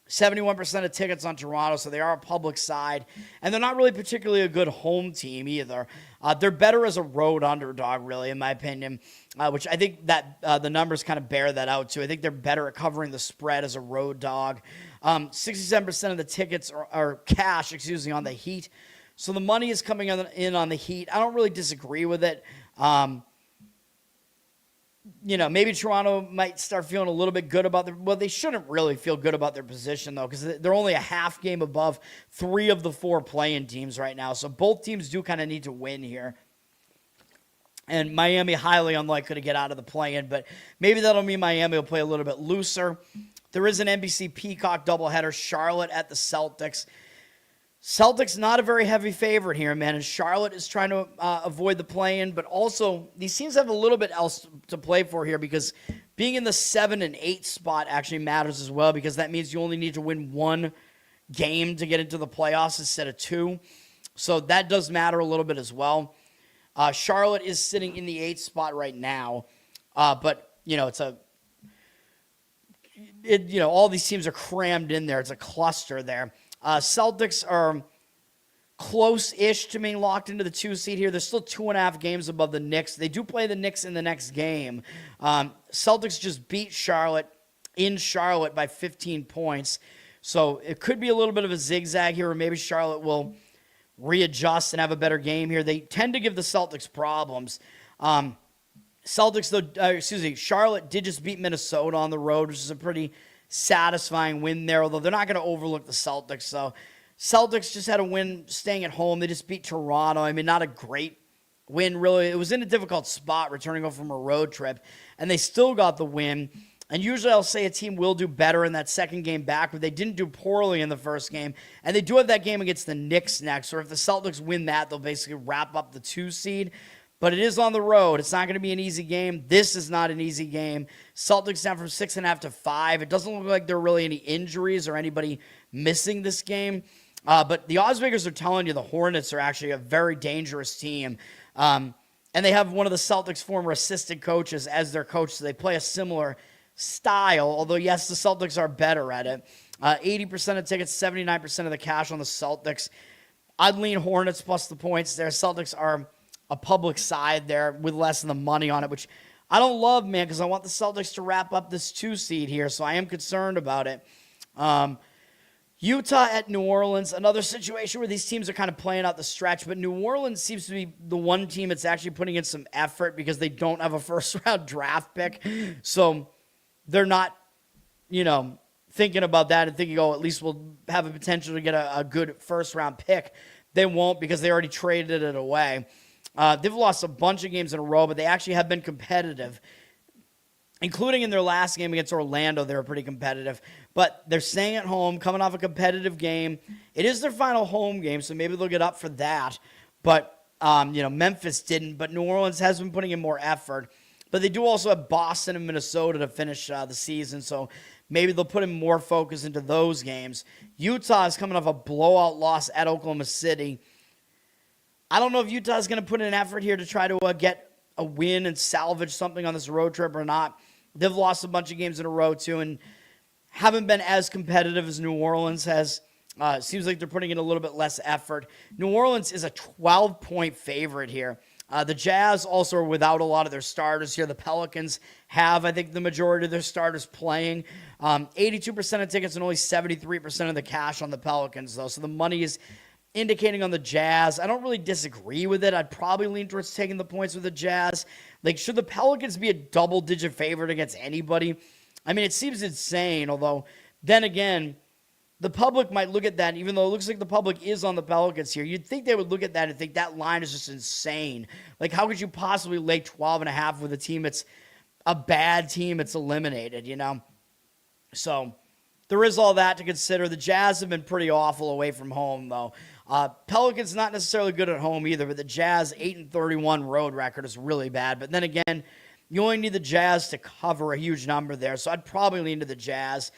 71% of tickets on Toronto, so they are a public side. And they're not really particularly a good home team either. They're better as a road underdog, really, in my opinion, which I think that the numbers kind of bear that out, too. I think they're better at covering the spread as a road dog. 67% of the tickets are cash, on the Heat. So the money is coming in on the Heat. I don't really disagree with it. Maybe Toronto might start feeling a little bit good about they shouldn't really feel good about their position, though, because they're only a half game above 3 of the 4 play-in teams right now. So both teams do kind of need to win here. And Miami highly unlikely to get out of the play-in, but maybe that'll mean Miami will play a little bit looser. There is an NBC Peacock doubleheader, Charlotte at the Celtics. Celtics not a very heavy favorite here, man, and Charlotte is trying to avoid the play-in, but also these teams have a little bit else to play for here because being in the 7 and 8 spot actually matters as well because that means you only need to win 1 game to get into the playoffs instead of 2. So that does matter a little bit as well. Charlotte is sitting in the 8th spot right now, but all these teams are crammed in there. It's a cluster there. Celtics are close-ish to being locked into the 2 seed here. They're still 2.5 games above the Knicks. They do play the Knicks in the next game. Celtics just beat Charlotte in Charlotte by 15 points. So it could be a little bit of a zigzag here, or maybe Charlotte will readjust and have a better game here. They tend to give the Celtics problems. Charlotte did just beat Minnesota on the road, which is a pretty satisfying win there, although they're not going to overlook the Celtics. So Celtics just had a win staying at home. They just beat Toronto. I mean, not a great win, really. It was in a difficult spot returning home from a road trip, and they still got the win. And usually I'll say a team will do better in that second game back, but they didn't do poorly in the first game. And they do have that game against the Knicks next, or if the Celtics win that, they'll basically wrap up the 2 seed. But it is on the road. It's not going to be an easy game. This is not an easy game. Celtics down from 6.5 to 5. It doesn't look like there are really any injuries or anybody missing this game. But the odds makers are telling you the Hornets are actually a very dangerous team. And they have one of the Celtics' former assistant coaches as their coach, so they play a similar style, although, yes, the Celtics are better at it. 80% of tickets, 79% of the cash on the Celtics. I'd lean Hornets plus the points there. Celtics are a public side there with less than the money on it, which I don't love, man, because I want the Celtics to wrap up this 2 seed here, so I am concerned about it. Utah at New Orleans, another situation where these teams are kind of playing out the stretch, but New Orleans seems to be the one team that's actually putting in some effort because they don't have a first-round draft pick. So they're not, thinking about that and thinking, at least we'll have a potential to get a good first-round pick. They won't because they already traded it away. They've lost a bunch of games in a row, but they actually have been competitive. Including in their last game against Orlando, they were pretty competitive. But they're staying at home, coming off a competitive game. It is their final home game, so maybe they'll get up for that. But, Memphis didn't. But New Orleans has been putting in more effort. But they do also have Boston and Minnesota to finish the season, so maybe they'll put in more focus into those games. Utah is coming off a blowout loss at Oklahoma City. I don't know if Utah is going to put in an effort here to try to get a win and salvage something on this road trip or not. They've lost a bunch of games in a row, too, and haven't been as competitive as New Orleans has. Seems like they're putting in a little bit less effort. New Orleans is a 12-point favorite here. The Jazz also are without a lot of their starters here. The Pelicans have, I think, the majority of their starters playing. 82% of tickets and only 73% of the cash on the Pelicans, though. So the money is indicating on the Jazz. I don't really disagree with it. I'd probably lean towards taking the points with the Jazz. Should the Pelicans be a double-digit favorite against anybody? I mean, it seems insane, although, then again, the public might look at that, even though it looks like the public is on the Pelicans here. You'd think they would look at that and think that line is just insane. How could you possibly lay 12.5 with a team that's a bad team that's eliminated, So there is all that to consider. The Jazz have been pretty awful away from home, though. Pelicans not necessarily good at home either, but the Jazz 8-31 road record is really bad. But then again, you only need the Jazz to cover a huge number there, so I'd probably lean to the Jazz.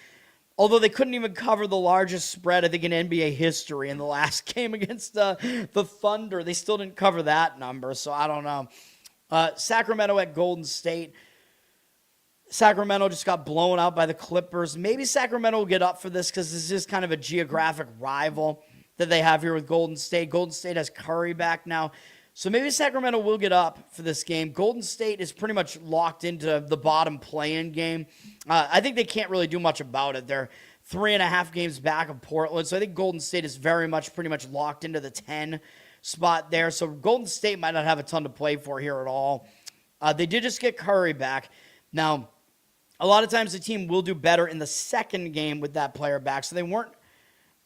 Although they couldn't even cover the largest spread, I think, in NBA history in the last game against the Thunder. They still didn't cover that number, so I don't know. Sacramento at Golden State. Sacramento just got blown out by the Clippers. Maybe Sacramento will get up for this because this is kind of a geographic rival that they have here with Golden State. Golden State has Curry back now. So maybe Sacramento will get up for this game. Golden State is pretty much locked into the bottom play-in game. I think they can't really do much about it. They're 3.5 games back of Portland. So I think Golden State is pretty much locked into the 10 spot there. So Golden State might not have a ton to play for here at all. They did just get Curry back. Now, a lot of times the team will do better in the second game with that player back. So they weren't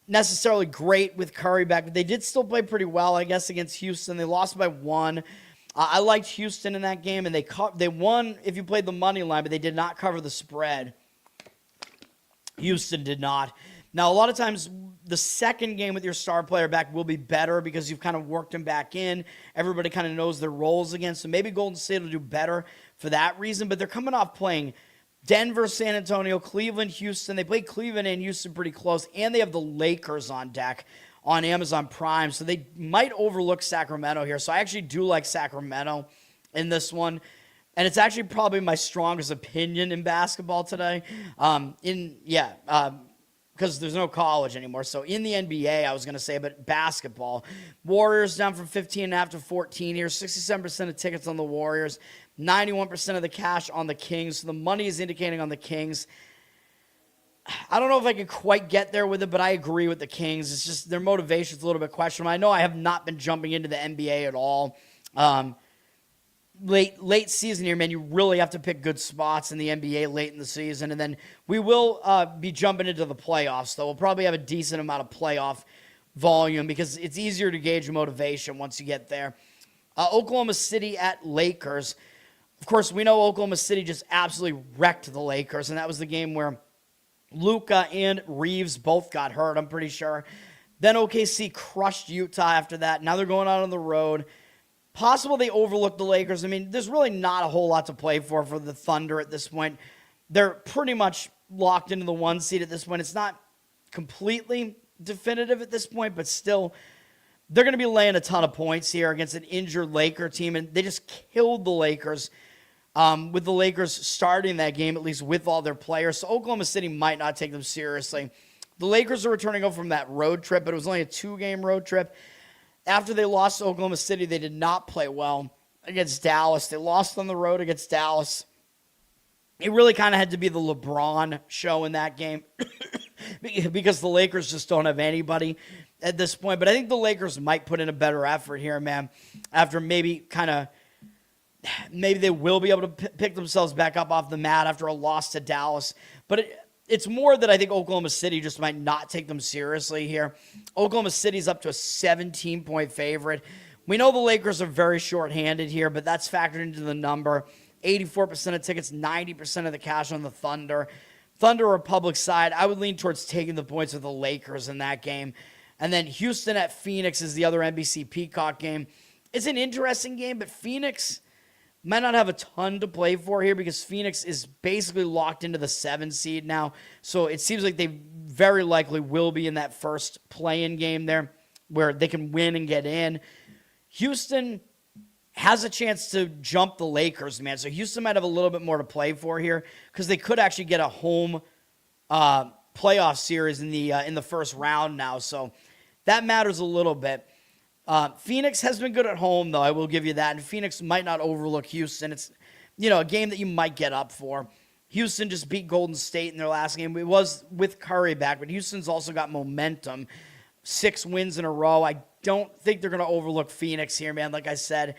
necessarily great with Curry back, but they did still play pretty well, I guess, against Houston. They lost by 1. I liked Houston in that game, and they won if you played the money line, but they did not cover the spread. Houston did not. Now, a lot of times, the second game with your star player back will be better because you've kind of worked him back in. Everybody kind of knows their roles again, so maybe Golden State will do better for that reason, but they're coming off playing Denver, San Antonio, Cleveland, Houston. They played Cleveland and Houston pretty close, and they have the Lakers on deck on Amazon Prime, so they might overlook Sacramento here. So I actually do like Sacramento in this one, and it's actually probably my strongest opinion in basketball today. Because there's no college anymore. So in the NBA, I was going to say, but basketball. Warriors down from 15.5 to 14 here. 67% of tickets on the Warriors. 91% of the cash on the Kings. So the money is indicating on the Kings. I don't know if I can quite get there with it, but I agree with the Kings. It's just their motivation's a little bit questionable. I know I have not been jumping into the NBA at all. Late season here, man, you really have to pick good spots in the NBA late in the season. And then we will be jumping into the playoffs, though. We'll probably have a decent amount of playoff volume because it's easier to gauge motivation once you get there. Oklahoma City at Lakers. Of course, we know Oklahoma City just absolutely wrecked the Lakers, and that was the game where Luka and Reeves both got hurt, I'm pretty sure. Then OKC crushed Utah after that. Now they're going out on the road. Possible they overlook the Lakers. I mean, there's really not a whole lot to play for the Thunder at this point. They're pretty much locked into the 1 seed at this point. It's not completely definitive at this point, but still, they're going to be laying a ton of points here against an injured Laker team, and they just killed the Lakers with the Lakers starting that game, at least with all their players. So Oklahoma City might not take them seriously. The Lakers are returning over from that road trip, but it was only a 2-game road trip. After they lost to Oklahoma City, they did not play well against Dallas. They lost on the road against Dallas. It really kind of had to be the LeBron show in that game because the Lakers just don't have anybody at this point. But I think the Lakers might put in a better effort here, man, after maybe they will be able to pick themselves back up off the mat after a loss to Dallas. But it's more that I think Oklahoma City just might not take them seriously here. Oklahoma City's up to a 17-point favorite. We know the Lakers are very short-handed here, but that's factored into the number. 84% of tickets, 90% of the cash on the Thunder. Thunder or public side, I would lean towards taking the points with the Lakers in that game. And then Houston at Phoenix is the other NBC Peacock game. It's an interesting game, but Phoenix might not have a ton to play for here because Phoenix is basically locked into the 7 seed now. So it seems like they very likely will be in that first play-in game there where they can win and get in. Houston has a chance to jump the Lakers, man. So Houston might have a little bit more to play for here because they could actually get a home playoff series in the first round now. So that matters a little bit. Phoenix has been good at home, though. I will give you that. And Phoenix might not overlook Houston. It's, a game that you might get up for. Houston just beat Golden State in their last game. It was with Curry back, but Houston's also got momentum. 6 wins in a row. I don't think they're going to overlook Phoenix here, man. Like I said,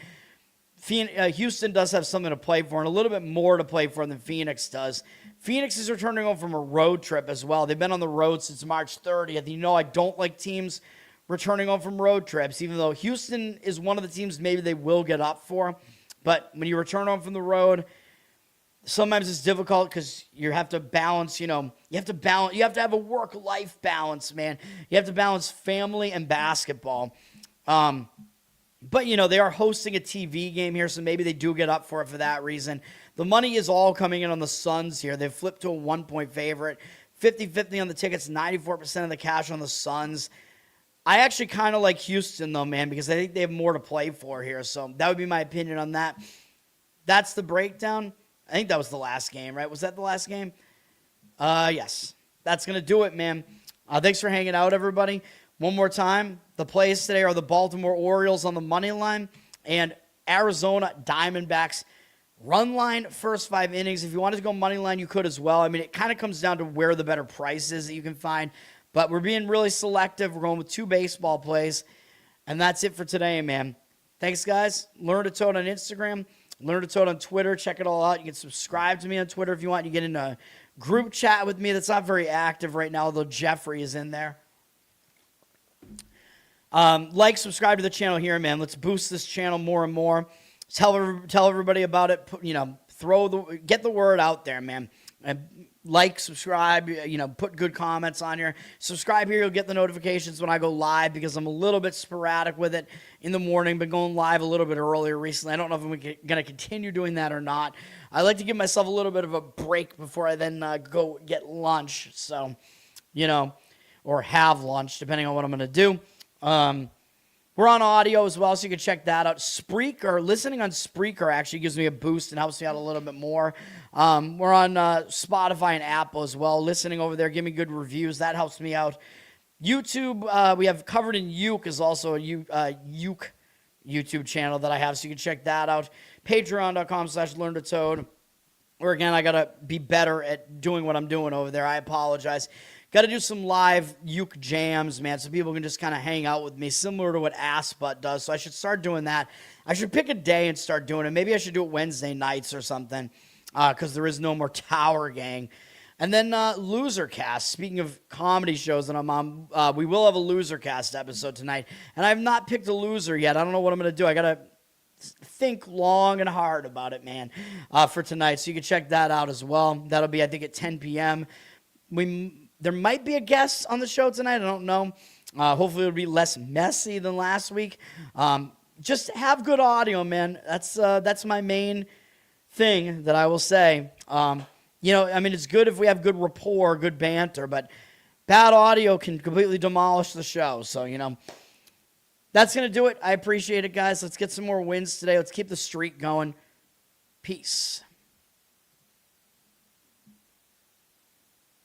Houston does have something to play for and a little bit more to play for than Phoenix does. Phoenix is returning home from a road trip as well. They've been on the road since March 30th. I don't like teams returning home from road trips, even though Houston is one of the teams maybe they will get up for. But when you return home from the road, sometimes it's difficult because you have to balance, you have to have a work-life balance, man. You have to balance family and basketball. But, they are hosting a TV game here, so maybe they do get up for it for that reason. The money is all coming in on the Suns here. They've flipped to a 1-point favorite. 50-50 on the tickets, 94% of the cash on the Suns. I actually kind of like Houston, though, man, because I think they have more to play for here. So that would be my opinion on that. That's the breakdown. I think that was the last game, right? Was that the last game? Yes. That's going to do it, man. Thanks for hanging out, everybody. One more time, the plays today are the Baltimore Orioles on the money line and Arizona Diamondbacks run line first 5 innings. If you wanted to go money line, you could as well. I mean, it kind of comes down to where the better price is that you can find. But we're being really selective. We're going with 2 baseball plays. And that's it for today, man. Thanks, guys. Learn to Toad on Instagram. Learn to Toad on Twitter. Check it all out. You can subscribe to me on Twitter if you want. You get in a group chat with me that's not very active right now, although Jeffrey is in there. Subscribe to the channel here, man. Let's boost this channel more and more. Tell everybody about it. Get the word out there, man. And subscribe, put good comments on here. Subscribe here. You'll get the notifications when I go live because I'm a little bit sporadic with it in the morning. Been going live a little bit earlier recently. I don't know if I'm going to continue doing that or not. I like to give myself a little bit of a break before I then go get lunch. So, or have lunch, depending on what I'm going to do. We're on audio as well, so you can check that out. Spreaker, listening on Spreaker actually gives me a boost and helps me out a little bit more. We're on Spotify and Apple as well. Listening over there, give me good reviews. That helps me out. YouTube, we have Covered in Uke is also a Uke YouTube channel that I have, so you can check that out. Patreon.com/LearnToToad. Where, again, I got to be better at doing what I'm doing over there. I apologize. Got to do some live Uke jams, man, so people can just kind of hang out with me, similar to what Ass Butt does. So I should start doing that. I should pick a day and start doing it. Maybe I should do it Wednesday nights or something because there is no more Tower Gang. And then Loser Cast. Speaking of comedy shows that I'm on, we will have a Loser Cast episode tonight. And I have not picked a loser yet. I don't know what I'm going to do. I got to think long and hard about it, man, for tonight. So you can check that out as well. That'll be, I think, at 10 p.m. There might be a guest on the show tonight. I don't know. Hopefully it'll be less messy than last week. Just have good audio, man. That's my main thing that I will say. It's good if we have good rapport, good banter, but bad audio can completely demolish the show. So, that's going to do it. I appreciate it, guys. Let's get some more wins today. Let's keep the streak going. Peace.